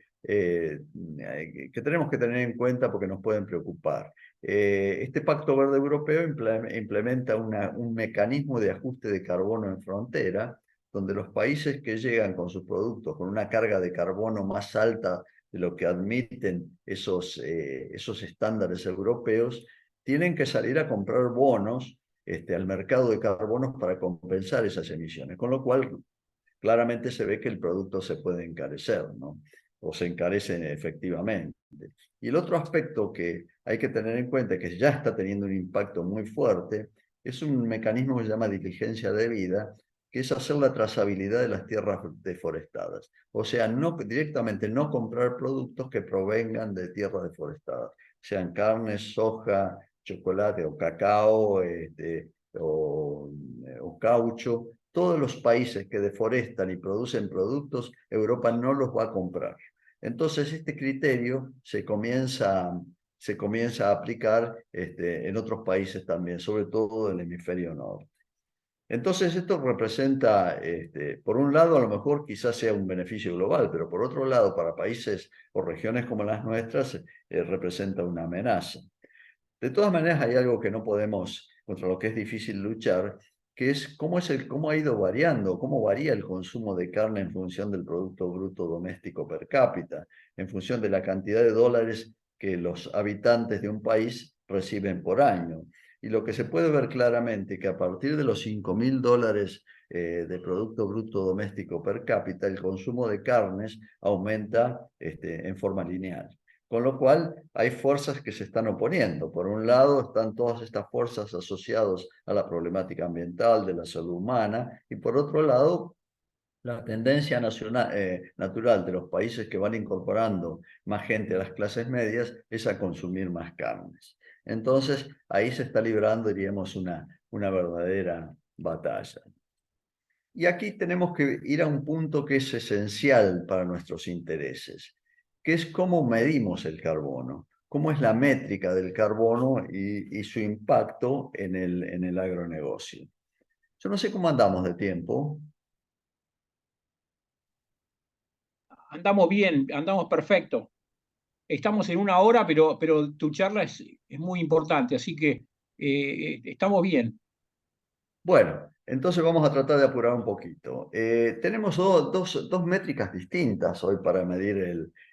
tenemos que tener en cuenta porque nos pueden preocupar. Este Pacto Verde Europeo implementa un mecanismo de ajuste de carbono en frontera, donde los países que llegan con sus productos con una carga de carbono más alta de lo que admiten esos estándares europeos, tienen que salir a comprar bonos al mercado de carbonos para compensar esas emisiones, con lo cual claramente se ve que el producto se puede encarecer, ¿no? O se encarece efectivamente. Y el otro aspecto que hay que tener en cuenta, que ya está teniendo un impacto muy fuerte, es un mecanismo que se llama diligencia debida, que es hacer la trazabilidad de las tierras deforestadas. O sea, directamente no comprar productos que provengan de tierras deforestadas, sean carnes, soja, chocolate o cacao, o caucho. Todos los países que deforestan y producen productos, Europa no los va a comprar. Entonces, este criterio se comienza a aplicar en otros países también, sobre todo en el hemisferio norte. Entonces, esto representa, por un lado, a lo mejor quizás sea un beneficio global, pero por otro lado, para países o regiones como las nuestras, representa una amenaza. De todas maneras, hay algo que no podemos, contra lo que es difícil luchar, que es cómo ha ido variando, cómo varía el consumo de carne en función del Producto Bruto Doméstico per cápita, en función de la cantidad de dólares que los habitantes de un país reciben por año. Y lo que se puede ver claramente que a partir de los $5.000 de Producto Bruto Doméstico per cápita, el consumo de carnes aumenta en forma lineal. Con lo cual hay fuerzas que se están oponiendo. Por un lado están todas estas fuerzas asociadas a la problemática ambiental, de la salud humana, y por otro lado la tendencia natural de los países que van incorporando más gente a las clases medias es a consumir más carnes. Entonces ahí se está librando, diríamos, una verdadera batalla. Y aquí tenemos que ir a un punto que es esencial para nuestros intereses, que es cómo medimos el carbono, cómo es la métrica del carbono y su impacto en el agronegocio. Yo no sé cómo andamos de tiempo. Andamos bien, andamos perfecto. Estamos en una hora, pero tu charla es muy importante, así que estamos bien. Bueno, entonces vamos a tratar de apurar un poquito. Tenemos dos métricas distintas hoy para medir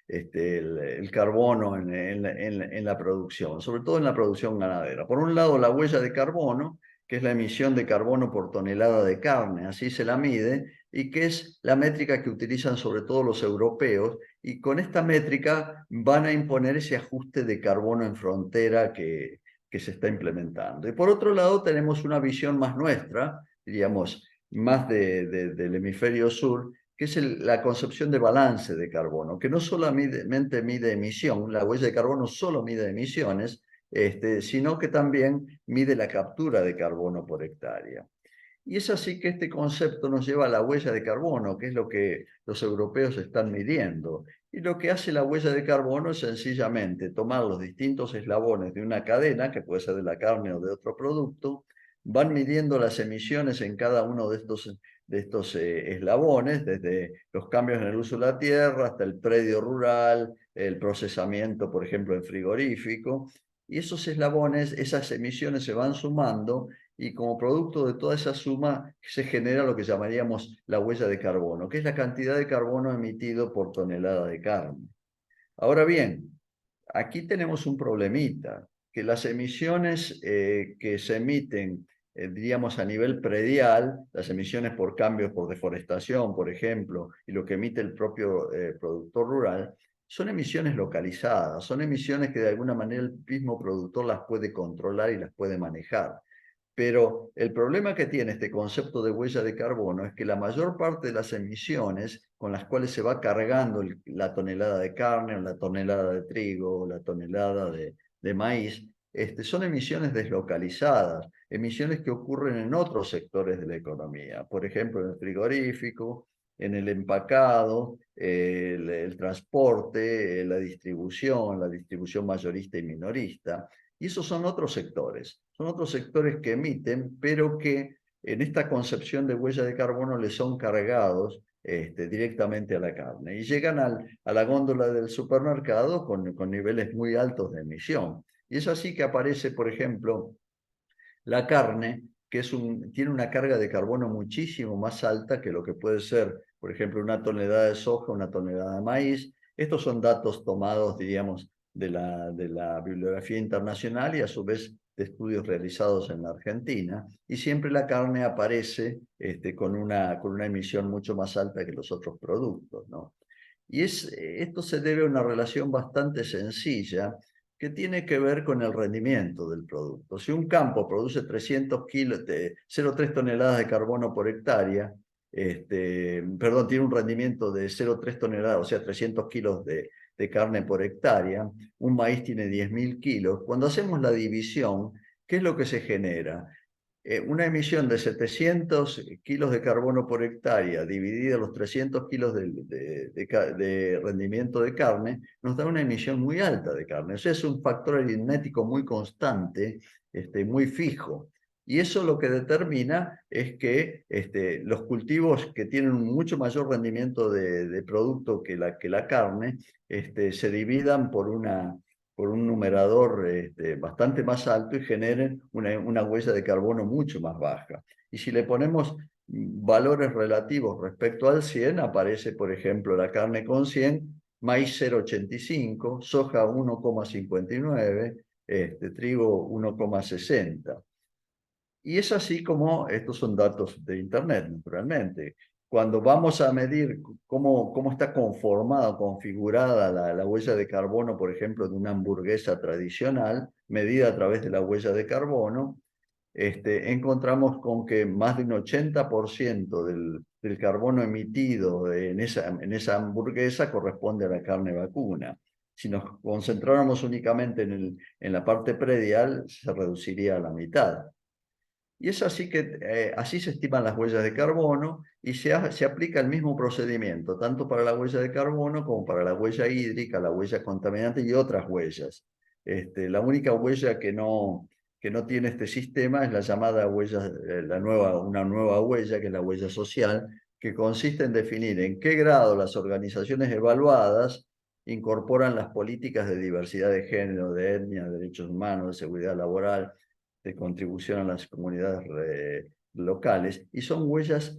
el carbono en la producción, sobre todo en la producción ganadera. Por un lado, la huella de carbono, que es la emisión de carbono por tonelada de carne, así se la mide, y que es la métrica que utilizan sobre todo los europeos, y con esta métrica van a imponer ese ajuste de carbono en frontera que se está implementando. Y por otro lado tenemos una visión más nuestra, diríamos, más del hemisferio sur, que es la concepción de balance de carbono, que no solamente mide emisión, la huella de carbono solo mide emisiones, sino que también mide la captura de carbono por hectárea. Y es así que este concepto nos lleva a la huella de carbono, que es lo que los europeos están midiendo. Y lo que hace la huella de carbono es sencillamente tomar los distintos eslabones de una cadena, que puede ser de la carne o de otro producto, van midiendo las emisiones en cada uno de estos eslabones, desde los cambios en el uso de la tierra hasta el predio rural, el procesamiento, por ejemplo, en frigorífico. Y esos eslabones, esas emisiones se van sumando y como producto de toda esa suma se genera lo que llamaríamos la huella de carbono, que es la cantidad de carbono emitido por tonelada de carne. Ahora bien, aquí tenemos un problemita, que las emisiones que se emiten, diríamos a nivel predial, las emisiones por cambios por deforestación, por ejemplo, y lo que emite el propio productor rural, son emisiones localizadas, son emisiones que de alguna manera el mismo productor las puede controlar y las puede manejar. Pero el problema que tiene este concepto de huella de carbono es que la mayor parte de las emisiones con las cuales se va cargando la tonelada de carne o la tonelada de trigo o la tonelada de maíz, son emisiones deslocalizadas, emisiones que ocurren en otros sectores de la economía, por ejemplo en el frigorífico, en el empacado, el transporte, la distribución mayorista y minorista. Y esos son otros sectores que emiten, pero que en esta concepción de huella de carbono le son cargados directamente a la carne y llegan a la góndola del supermercado con niveles muy altos de emisión. Y es así que aparece, por ejemplo, la carne, que tiene una carga de carbono muchísimo más alta que lo que puede ser, por ejemplo, una tonelada de soja, una tonelada de maíz. Estos son datos tomados, diríamos, de la bibliografía internacional y a su vez de estudios realizados en la Argentina. Y siempre la carne aparece con una emisión mucho más alta que los otros productos, ¿no? Y esto se debe a una relación bastante sencilla que tiene que ver con el rendimiento del producto. Si un campo produce 300 kilos, 0,3 toneladas de carbono por hectárea, perdón, tiene un rendimiento de 0,3 toneladas, o sea, 300 kilos de carne por hectárea, un maíz tiene 10.000 kilos. Cuando hacemos la división, ¿qué es lo que se genera? Una emisión de 700 kilos de carbono por hectárea dividida los 300 kilos de rendimiento de carne, nos da una emisión muy alta de carne. O sea, es un factor aritmético muy constante, muy fijo. Y eso lo que determina es que los cultivos que tienen un mucho mayor rendimiento de producto que la carne, se dividan por un numerador bastante más alto y generen una huella de carbono mucho más baja. Y si le ponemos valores relativos respecto al 100, aparece, por ejemplo, la carne con 100, maíz 0,85, soja 1,59, trigo 1,60. Y es así como, estos son datos de Internet, naturalmente. Cuando vamos a medir cómo está conformada, configurada la huella de carbono, por ejemplo, de una hamburguesa tradicional, medida a través de la huella de carbono, encontramos con que más de un 80% del carbono emitido en esa hamburguesa corresponde a la carne vacuna. Si nos concentráramos únicamente en la parte predial, se reduciría a la mitad. Y es así que así se estiman las huellas de carbono y se aplica el mismo procedimiento, tanto para la huella de carbono como para la huella hídrica, la huella contaminante y otras huellas. La única huella que no tiene este sistema es la llamada huella, una nueva huella, que es la huella social, que consiste en definir en qué grado las organizaciones evaluadas incorporan las políticas de diversidad de género, de etnia, de derechos humanos, de seguridad laboral, de contribución a las comunidades locales, y son huellas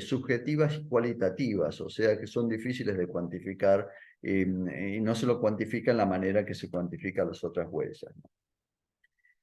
subjetivas y cualitativas, o sea que son difíciles de cuantificar y no se lo cuantifica en la manera que se cuantifican las otras huellas.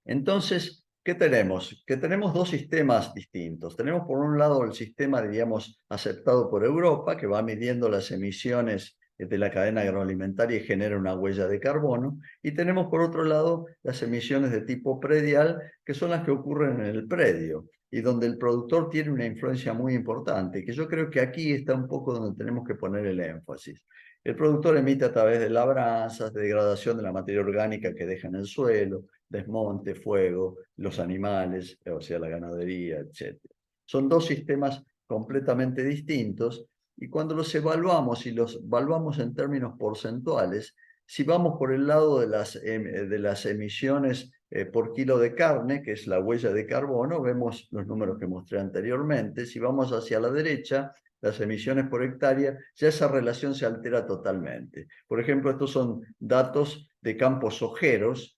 Entonces, ¿qué tenemos? Que tenemos dos sistemas distintos. Tenemos por un lado el sistema, diríamos, aceptado por Europa, que va midiendo las emisiones de la cadena agroalimentaria y genera una huella de carbono. Y tenemos por otro lado las emisiones de tipo predial, que son las que ocurren en el predio y donde el productor tiene una influencia muy importante, que yo creo que aquí está un poco donde tenemos que poner el énfasis. El productor emite a través de labranzas, de degradación de la materia orgánica que deja en el suelo, desmonte, fuego, los animales, o sea, la ganadería, etc. Son dos sistemas completamente distintos y cuando los evaluamos y los evaluamos en términos porcentuales, si vamos por el lado de las emisiones por kilo de carne, que es la huella de carbono, vemos los números que mostré anteriormente. Si vamos hacia la derecha, las emisiones por hectárea, ya esa relación se altera totalmente. Por ejemplo, estos son datos de campos sojeros,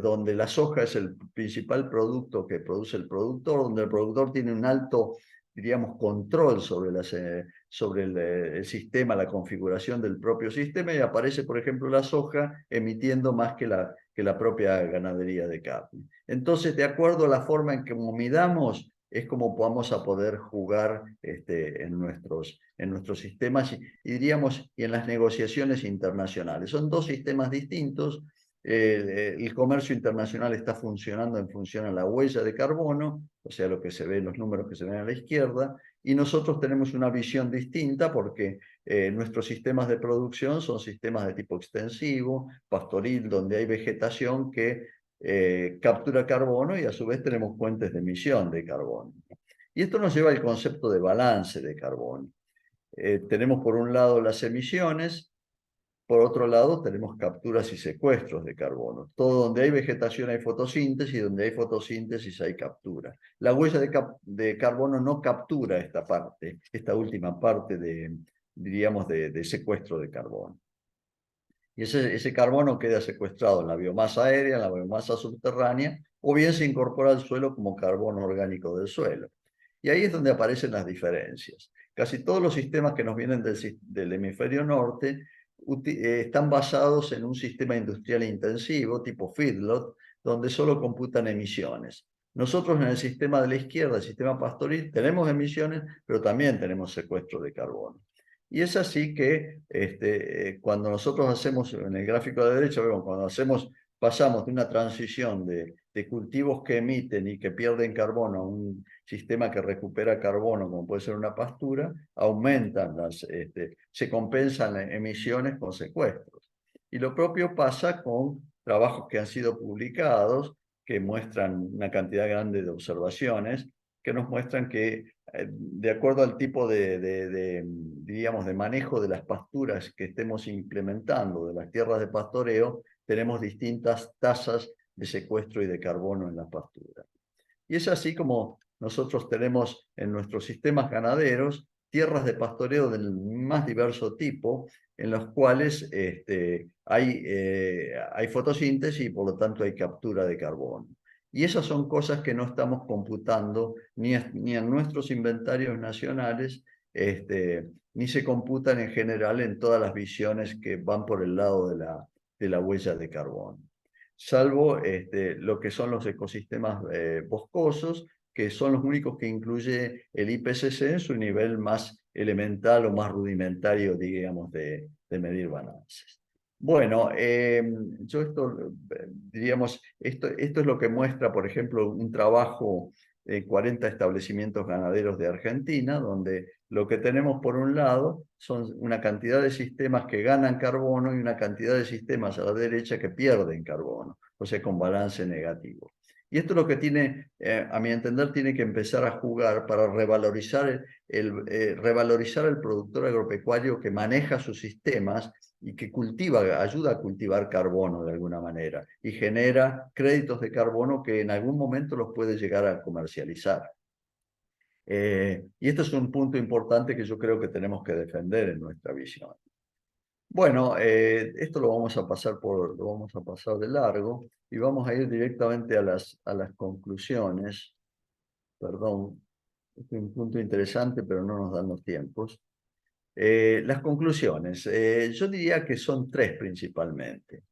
donde la soja es el principal producto que produce el productor, donde el productor tiene un alto, diríamos, control sobre el sistema, la configuración del propio sistema, y aparece, por ejemplo, la soja emitiendo más que la propia ganadería de carne. Entonces, de acuerdo a la forma en que midamos, es como vamos a poder jugar en nuestros sistemas y diríamos, y en las negociaciones internacionales. Son dos sistemas distintos. El comercio internacional está funcionando en función a la huella de carbono, o sea, lo que se ve en los números que se ven a la izquierda, y nosotros tenemos una visión distinta porque nuestros sistemas de producción son sistemas de tipo extensivo, pastoril, donde hay vegetación que captura carbono y a su vez tenemos fuentes de emisión de carbono. Y esto nos lleva al concepto de balance de carbono. Tenemos por un lado las emisiones, por otro lado tenemos capturas y secuestros de carbono. Todo donde hay vegetación hay fotosíntesis y donde hay fotosíntesis hay captura. La huella de carbono no captura esta parte, esta última parte diríamos, de secuestro de carbono. Y ese carbono queda secuestrado en la biomasa aérea, en la biomasa subterránea, o bien se incorpora al suelo como carbono orgánico del suelo. Y ahí es donde aparecen las diferencias. Casi todos los sistemas que nos vienen del hemisferio norte están basados en un sistema industrial intensivo, tipo feedlot, donde solo computan emisiones. Nosotros en el sistema de la izquierda, el sistema pastoril, tenemos emisiones, pero también tenemos secuestro de carbono. Y es así que cuando nosotros hacemos, en el gráfico de la derecha, vemos, cuando pasamos de una transición de cultivos que emiten y que pierden carbono a un sistema que recupera carbono, como puede ser una pastura, aumentan se compensan las emisiones con secuestros. Y lo propio pasa con trabajos que han sido publicados, que muestran una cantidad grande de observaciones, que nos muestran que de acuerdo al tipo diríamos, de manejo de las pasturas que estemos implementando, de las tierras de pastoreo, tenemos distintas tasas de secuestro y de carbono en las pasturas. Y es así como nosotros tenemos en nuestros sistemas ganaderos tierras de pastoreo del más diverso tipo, en los cuales hay fotosíntesis y por lo tanto hay captura de carbono. Y esas son cosas que no estamos computando ni en nuestros inventarios nacionales, ni se computan en general en todas las visiones que van por el lado de la huella de carbono. Salvo lo que son los ecosistemas boscosos, que son los únicos que incluye el IPCC en su nivel más elemental o más rudimentario, digamos, de medir balances. Bueno, diríamos, esto es lo que muestra, por ejemplo, un trabajo en 40 establecimientos ganaderos de Argentina, donde lo que tenemos por un lado son una cantidad de sistemas que ganan carbono y una cantidad de sistemas a la derecha que pierden carbono, o sea, con balance negativo. Y esto es lo que tiene, a mi entender, tiene que empezar a jugar para revalorizar revalorizar el productor agropecuario que maneja sus sistemas y que ayuda a cultivar carbono de alguna manera y genera créditos de carbono que en algún momento los puede llegar a comercializar. Y esto es un punto importante que yo creo que tenemos que defender en nuestra visión. Bueno, esto lo vamos a pasar de largo y vamos a ir directamente a las conclusiones. Perdón, este es un punto interesante, pero no nos dan los tiempos. Las conclusiones, yo diría que son tres principalmente.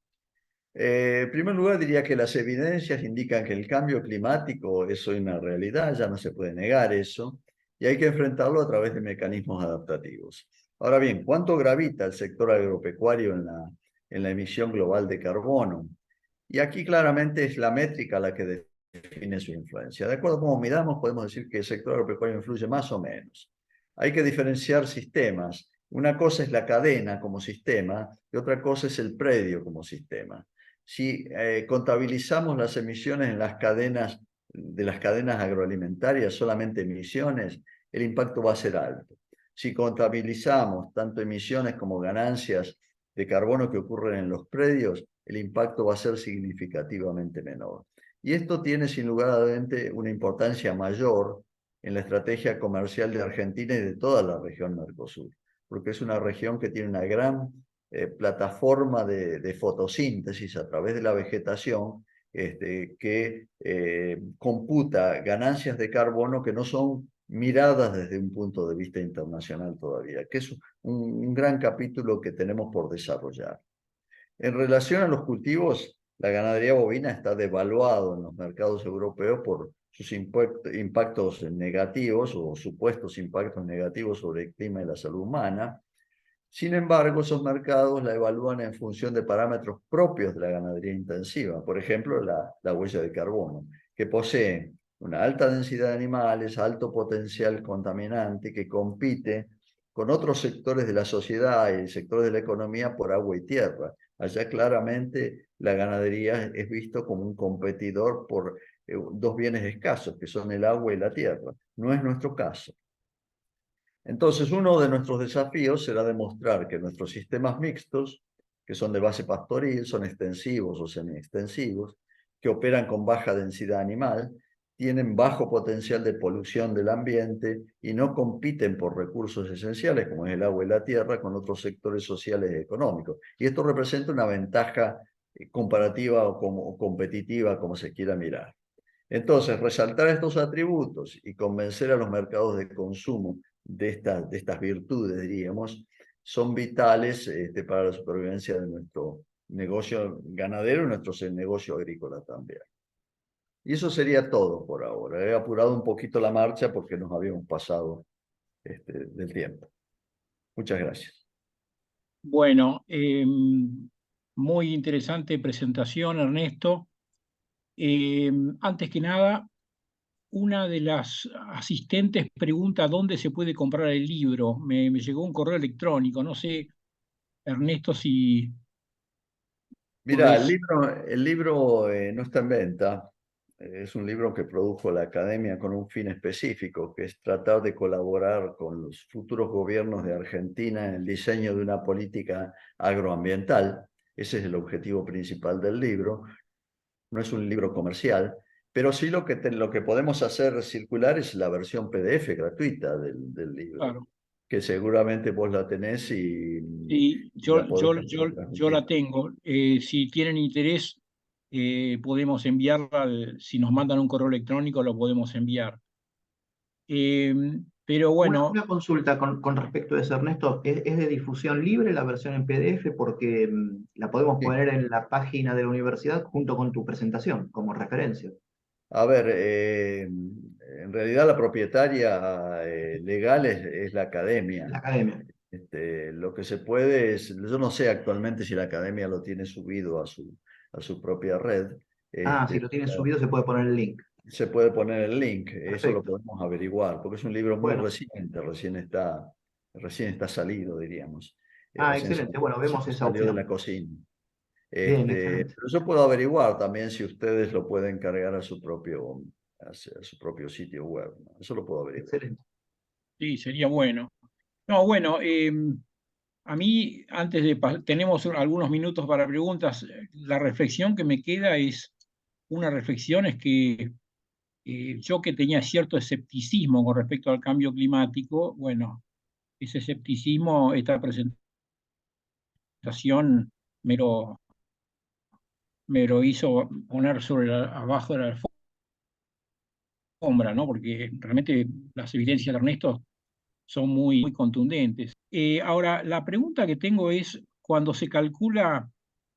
En primer lugar, diría que las evidencias indican que el cambio climático es hoy una realidad, ya no se puede negar eso, y hay que enfrentarlo a través de mecanismos adaptativos. Ahora bien, ¿cuánto gravita el sector agropecuario en la emisión global de carbono? Y aquí claramente es la métrica la que define su influencia. De acuerdo a cómo midamos, podemos decir que el sector agropecuario influye más o menos. Hay que diferenciar sistemas. Una cosa es la cadena como sistema y otra cosa es el predio como sistema. Si contabilizamos las emisiones en las cadenas, de las cadenas agroalimentarias, solamente emisiones, el impacto va a ser alto. Si contabilizamos tanto emisiones como ganancias de carbono que ocurren en los predios, el impacto va a ser significativamente menor. Y esto tiene sin lugar a dudas una importancia mayor en la estrategia comercial de Argentina y de toda la región Mercosur, porque es una región que tiene una gran plataforma de fotosíntesis a través de la vegetación que computa ganancias de carbono que no son miradas desde un punto de vista internacional todavía, que es un gran capítulo que tenemos por desarrollar. En relación a los cultivos, la ganadería bovina está devaluado en los mercados europeos por sus impactos negativos o supuestos impactos negativos sobre el clima y la salud humana. Sin embargo, esos mercados la evalúan en función de parámetros propios de la ganadería intensiva, por ejemplo, la huella de carbono, que posee una alta densidad de animales, alto potencial contaminante, que compite con otros sectores de la sociedad y sectores de la economía por agua y tierra. Allá claramente la ganadería es visto como un competidor por dos bienes escasos, que son el agua y la tierra. No es nuestro caso. Entonces, uno de nuestros desafíos será demostrar que nuestros sistemas mixtos, que son de base pastoril, son extensivos o semiextensivos, que operan con baja densidad animal, tienen bajo potencial de polución del ambiente y no compiten por recursos esenciales como es el agua y la tierra con otros sectores sociales y económicos. Y esto representa una ventaja comparativa o competitiva, como se quiera mirar. Entonces, resaltar estos atributos y convencer a los mercados de consumo de estas virtudes, diríamos, son vitales para la supervivencia de nuestro negocio ganadero y nuestro negocio agrícola también. Y eso sería todo por ahora. He apurado un poquito la marcha porque nos habíamos pasado del tiempo. Muchas gracias. Bueno, muy interesante presentación, Ernesto. Antes que nada, una de las asistentes pregunta dónde se puede comprar el libro. Me llegó un correo electrónico. No sé, Ernesto, si Mira, podés. el libro no está en venta. Es un libro que produjo la academia con un fin específico, que es tratar de colaborar con los futuros gobiernos de Argentina en el diseño de una política agroambiental. Ese es el objetivo principal del libro. No es un libro comercial, pero sí lo que podemos hacer circular es la versión PDF gratuita del libro, Claro. que seguramente vos la tenés Sí, y la podés yo la transmitir. tengo. Si tienen interés, podemos enviarla. Si nos mandan un correo electrónico, lo podemos enviar. Eh, pero bueno, Una consulta con respecto a eso, Ernesto. ¿Es de difusión libre la versión en PDF? Porque la podemos Sí. poner en la página de la universidad junto con tu presentación como referencia. A ver, en realidad la propietaria legal es la academia. La academia. Lo que se puede es, yo no sé actualmente si la academia lo tiene subido a su propia red. Ah, si lo tienen subido se puede poner el link. Se puede poner el link, eso lo Perfecto. podemos averiguar, porque es un libro muy Bueno, reciente, recién está salido, diríamos. Recién excelente. Bueno, vemos esa salió de la opción. cocina. Bien, excelente. Pero yo puedo averiguar también si ustedes lo pueden cargar a su propio sitio web, ¿no? Eso lo puedo averiguar. Excelente. sí, sería bueno. No, bueno, a mí, tenemos algunos minutos para preguntas. La reflexión que me queda es, una reflexión es que yo que tenía cierto escepticismo con respecto al cambio climático, bueno, ese escepticismo, esta presentación me lo, me lo hizo poner abajo de la alfombra, ¿no? Porque realmente las evidencias de Ernesto son muy contundentes. Ahora, la pregunta que tengo es, cuando se calcula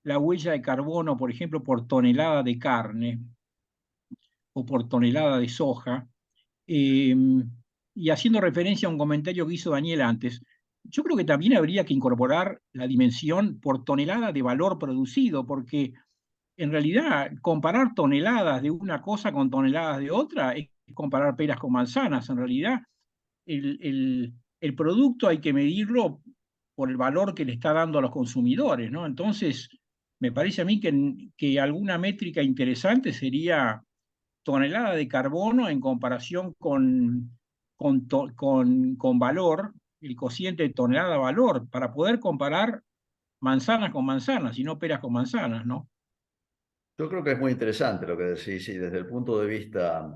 la huella de carbono, por ejemplo, por tonelada de carne o por tonelada de soja, eh, y haciendo referencia a un comentario que hizo Daniel antes, yo creo que también habría que incorporar la dimensión por tonelada de valor producido, porque en realidad comparar toneladas de una cosa con toneladas de otra es comparar peras con manzanas. En realidad, el producto hay que medirlo por el valor que le está dando a los consumidores, ¿no? Entonces, me parece a mí que alguna métrica interesante sería tonelada de carbono en comparación con valor, el cociente de tonelada-valor, para poder comparar manzanas con manzanas y no peras con manzanas, ¿no? Yo creo que es muy interesante lo que decís, y desde el punto de vista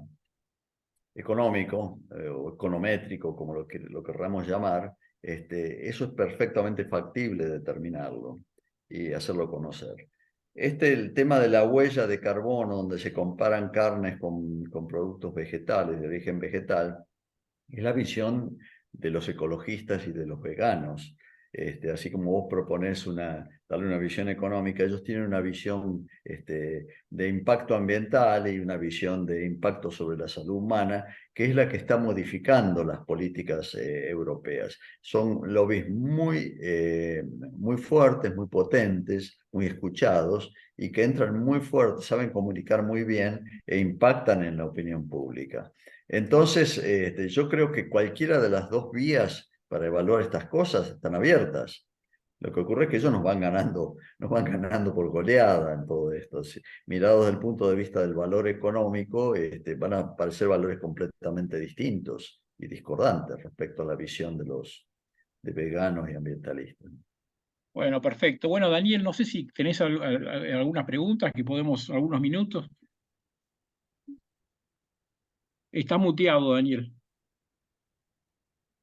económico o econométrico, como lo querramos llamar, eso es perfectamente factible determinarlo y hacerlo conocer. El tema de la huella de carbono, donde se comparan carnes con productos vegetales, de origen vegetal, es la visión de los ecologistas y de los veganos. Así como vos proponés darle una visión económica, ellos tienen una visión de impacto ambiental y una visión de impacto sobre la salud humana, que es la que está modificando las políticas europeas. Son lobbies muy fuertes, muy potentes, muy escuchados y que entran muy fuertes, saben comunicar muy bien e impactan en la opinión pública. Entonces, yo creo que cualquiera de las dos vías para evaluar estas cosas están abiertas. Lo que ocurre es que ellos nos van ganando por goleada en todo esto. Mirados desde el punto de vista del valor económico, van a aparecer valores completamente distintos y discordantes respecto a la visión de veganos y ambientalistas. Bueno, perfecto. Bueno, Daniel, no sé si tenés algunas preguntas que podemos, algunos minutos. Está muteado, Daniel.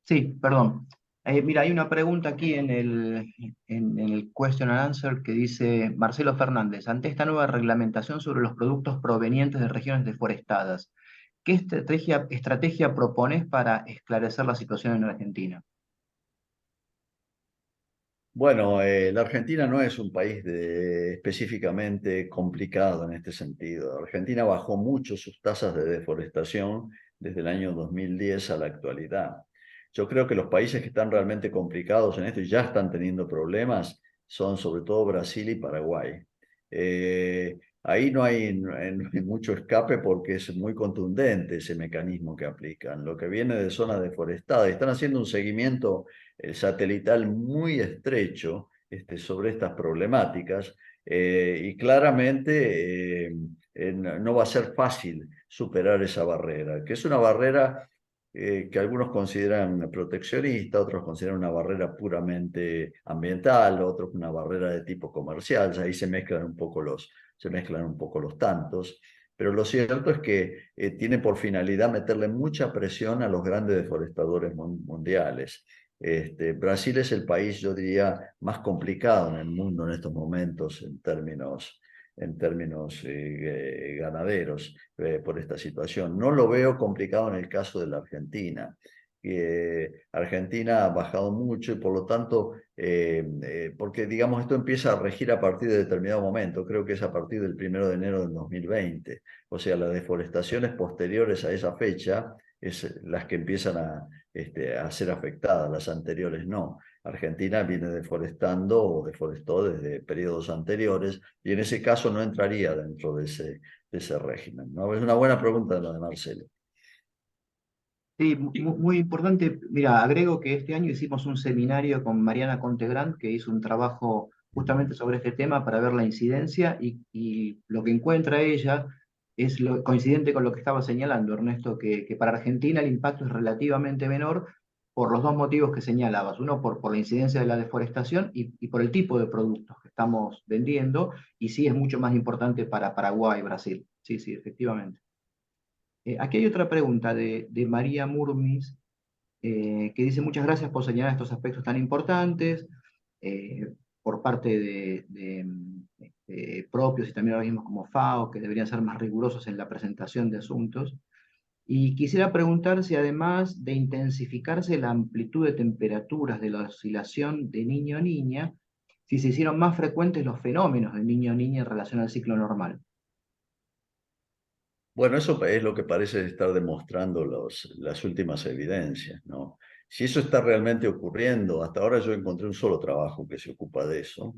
Sí, perdón. Mira, hay una pregunta aquí en el question and answer que dice Marcelo Fernández, ante esta nueva reglamentación sobre los productos provenientes de regiones deforestadas, ¿qué estrategia propones para esclarecer la situación en Argentina? Bueno, la Argentina no es un país específicamente complicado en este sentido. Argentina bajó mucho sus tasas de deforestación desde el año 2010 a la actualidad. Yo creo que los países que están realmente complicados en esto y ya están teniendo problemas son sobre todo Brasil y Paraguay. Ahí no hay mucho escape porque es muy contundente ese mecanismo que aplican. Lo que viene de zonas deforestadas, están haciendo un seguimiento satelital muy estrecho sobre estas problemáticas y claramente no va a ser fácil superar esa barrera, que es una barrera que algunos consideran proteccionista, otros consideran una barrera puramente ambiental, otros una barrera de tipo comercial, ahí se mezclan un poco los tantos. Pero lo cierto es que tiene por finalidad meterle mucha presión a los grandes deforestadores mundiales. Brasil es el país, yo diría, más complicado en el mundo en estos momentos en términos ganaderos por esta situación. No lo veo complicado en el caso de la Argentina. Argentina ha bajado mucho y por lo tanto, porque digamos esto empieza a regir a partir de determinado momento, creo que es a partir del 1 de enero del 2020, o sea, las deforestaciones posteriores a esa fecha es las que empiezan a ser afectadas, las anteriores no. Argentina viene deforestando o deforestó desde periodos anteriores y en ese caso no entraría dentro de ese régimen, ¿no? Es una buena pregunta la de Marcelo. Sí, Sí. muy importante. Mira, agrego que este año hicimos un seminario con Mariana Contegrand, que hizo un trabajo justamente sobre este tema para ver la incidencia y lo que encuentra ella es coincidente con lo que estaba señalando Ernesto, que para Argentina el impacto es relativamente menor por los dos motivos que señalabas. Uno, por la incidencia de la deforestación y por el tipo de productos que estamos vendiendo, y sí es mucho más importante para Paraguay y Brasil. Sí, sí, efectivamente. Aquí hay otra pregunta de María Murmis, que dice muchas gracias por señalar estos aspectos tan importantes por parte de propios y también organismos como FAO, que deberían ser más rigurosos en la presentación de asuntos. Y quisiera preguntar si además de intensificarse la amplitud de temperaturas de la oscilación de niño a niña, si se hicieron más frecuentes los fenómenos de niño a niña en relación al ciclo normal. Bueno, eso es lo que parece estar demostrando las últimas evidencias, ¿no? Si eso está realmente ocurriendo, hasta ahora yo encontré un solo trabajo que se ocupa de eso,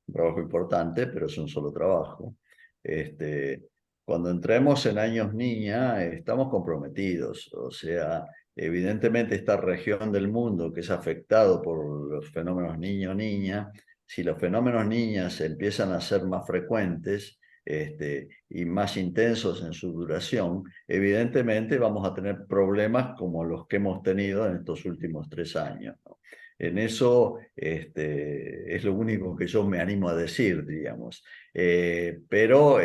un trabajo importante, pero es un solo trabajo. Este, Cuando entremos en años niña, estamos comprometidos, o sea, evidentemente esta región del mundo que es afectado por los fenómenos niño-niña, si los fenómenos niñas empiezan a ser más frecuentes, y más intensos en su duración, evidentemente vamos a tener problemas como los que hemos tenido en estos últimos 3 años, ¿no? En eso es lo único que yo me animo a decir, digamos. Pero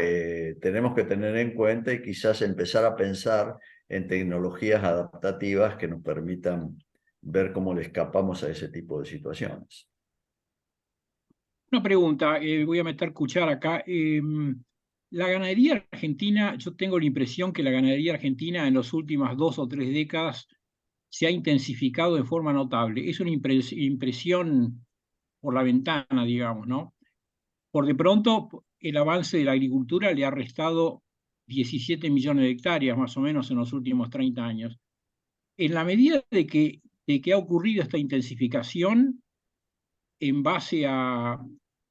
tenemos que tener en cuenta y quizás empezar a pensar en tecnologías adaptativas que nos permitan ver cómo le escapamos a ese tipo de situaciones. Una pregunta, voy a meter cuchara acá. La ganadería argentina, yo tengo la impresión que la ganadería argentina en las últimas 2 o 3 décadas se ha intensificado de forma notable. Es una impresión por la ventana, digamos, ¿no? Por de pronto, el avance de la agricultura le ha restado 17 millones de hectáreas, más o menos, en los últimos 30 años. En la medida de que ha ocurrido esta intensificación, en base a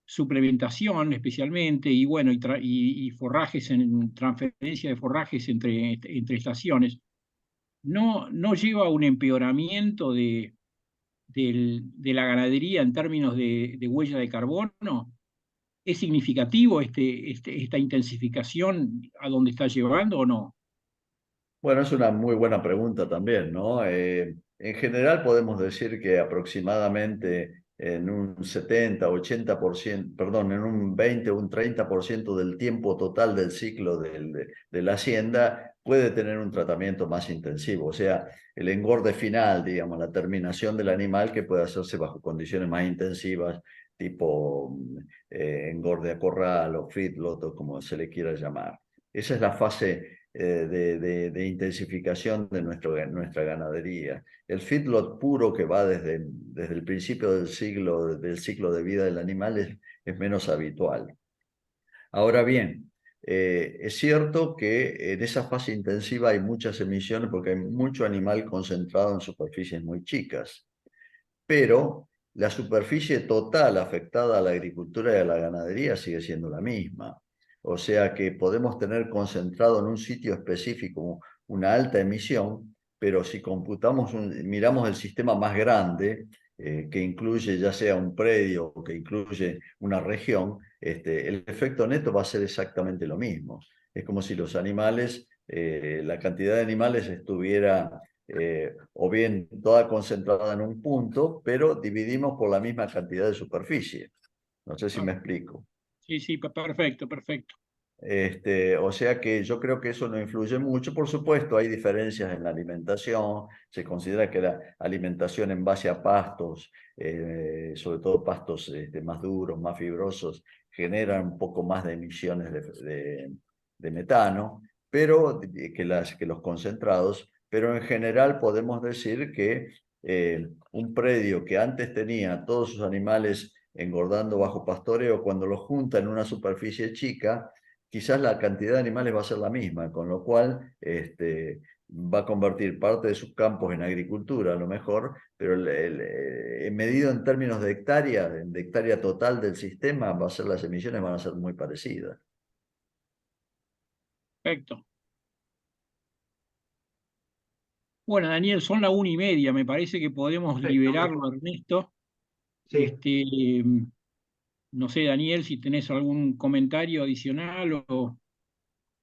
suplementación especialmente, y bueno, y forrajes, transferencia de forrajes entre estaciones, no lleva a un empeoramiento de la ganadería en términos de huella de carbono. ¿Es significativo esta intensificación a dónde está llevando o no? Bueno, es una muy buena pregunta también, ¿no? En general podemos decir que aproximadamente en un 70-80%, perdón, en un 20 o un 30% del tiempo total del ciclo de la hacienda puede tener un tratamiento más intensivo, o sea, el engorde final, digamos, la terminación del animal que puede hacerse bajo condiciones más intensivas, tipo engorde a corral o feedlot o como se le quiera llamar. Esa es la fase de intensificación de nuestra ganadería. El feedlot puro que va desde el principio del ciclo de vida del animal es menos habitual. Ahora bien, es cierto que en esa fase intensiva hay muchas emisiones porque hay mucho animal concentrado en superficies muy chicas, pero la superficie total afectada a la agricultura y a la ganadería sigue siendo la misma. O sea que podemos tener concentrado en un sitio específico una alta emisión, pero si miramos el sistema más grande, que incluye ya sea un predio o que incluye una región, el efecto neto va a ser exactamente lo mismo. Es como si los animales, la cantidad de animales estuviera o bien toda concentrada en un punto, pero dividimos por la misma cantidad de superficie. No sé si Ah, me explico. sí, sí, perfecto, perfecto. O sea que yo creo que eso no influye mucho. Por supuesto, hay diferencias en la alimentación. Se considera que la alimentación en base a pastos, sobre todo pastos más duros, más fibrosos, generan un poco más de emisiones de metano, pero que los concentrados. Pero en general podemos decir que un predio que antes tenía todos sus animales engordando bajo pastoreo, cuando los junta en una superficie chica, quizás la cantidad de animales va a ser la misma, con lo cual va a convertir parte de sus campos en agricultura a lo mejor, pero medido en términos de hectárea total del sistema, las emisiones van a ser muy parecidas. Perfecto. Bueno, Daniel, son la 1:30. Me parece que podemos Perfecto. liberarlo, Ernesto. Sí, Este, no sé, Daniel, si tenés algún comentario adicional o...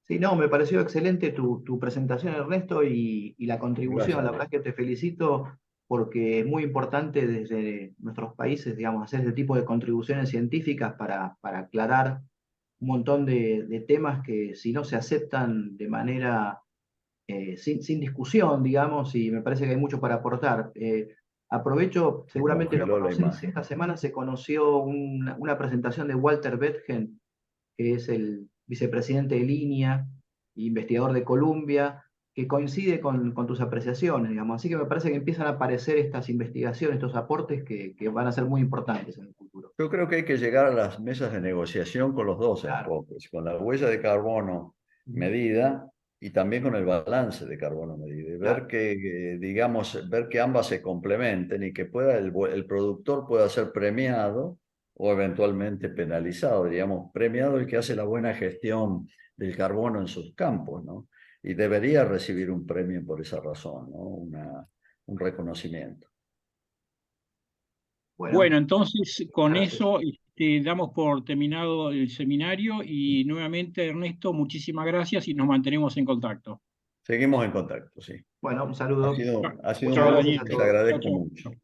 sí, no, me pareció excelente tu presentación, Ernesto, y la contribución. Gracias. La verdad es que te felicito porque es muy importante desde nuestros países, digamos, hacer este tipo de contribuciones científicas para aclarar un montón de temas que si no se aceptan de manera sin discusión, digamos, y me parece que hay mucho para aportar. Aprovecho, Se seguramente lo congeló la conoces, esta imagen. semana se conoció una presentación de Walter Betgen, que es el vicepresidente de línea, investigador de Columbia, que coincide con tus apreciaciones, digamos. Así que me parece que empiezan a aparecer estas investigaciones, estos aportes que van a ser muy importantes en el futuro. Yo creo que hay que llegar a las mesas de negociación con los dos Claro. enfoques, con la huella de carbono Ujú. medida y también con el balance de carbono medido. Y ver Claro. ver que ambas se complementen y que el productor pueda ser premiado o eventualmente penalizado, digamos, premiado el que hace la buena gestión del carbono en sus campos, ¿no? Y debería recibir un premio por esa razón, ¿no? Un reconocimiento. Bueno, Bueno, entonces muchas con gracias. eso damos por terminado el seminario y nuevamente, Ernesto, muchísimas gracias y nos mantenemos en contacto. Seguimos en contacto, sí. Bueno, un saludo. Ha sido Chao, un Muchas gracias gusto, a Daniel. les todos. Chao, agradezco chao. mucho. Chao.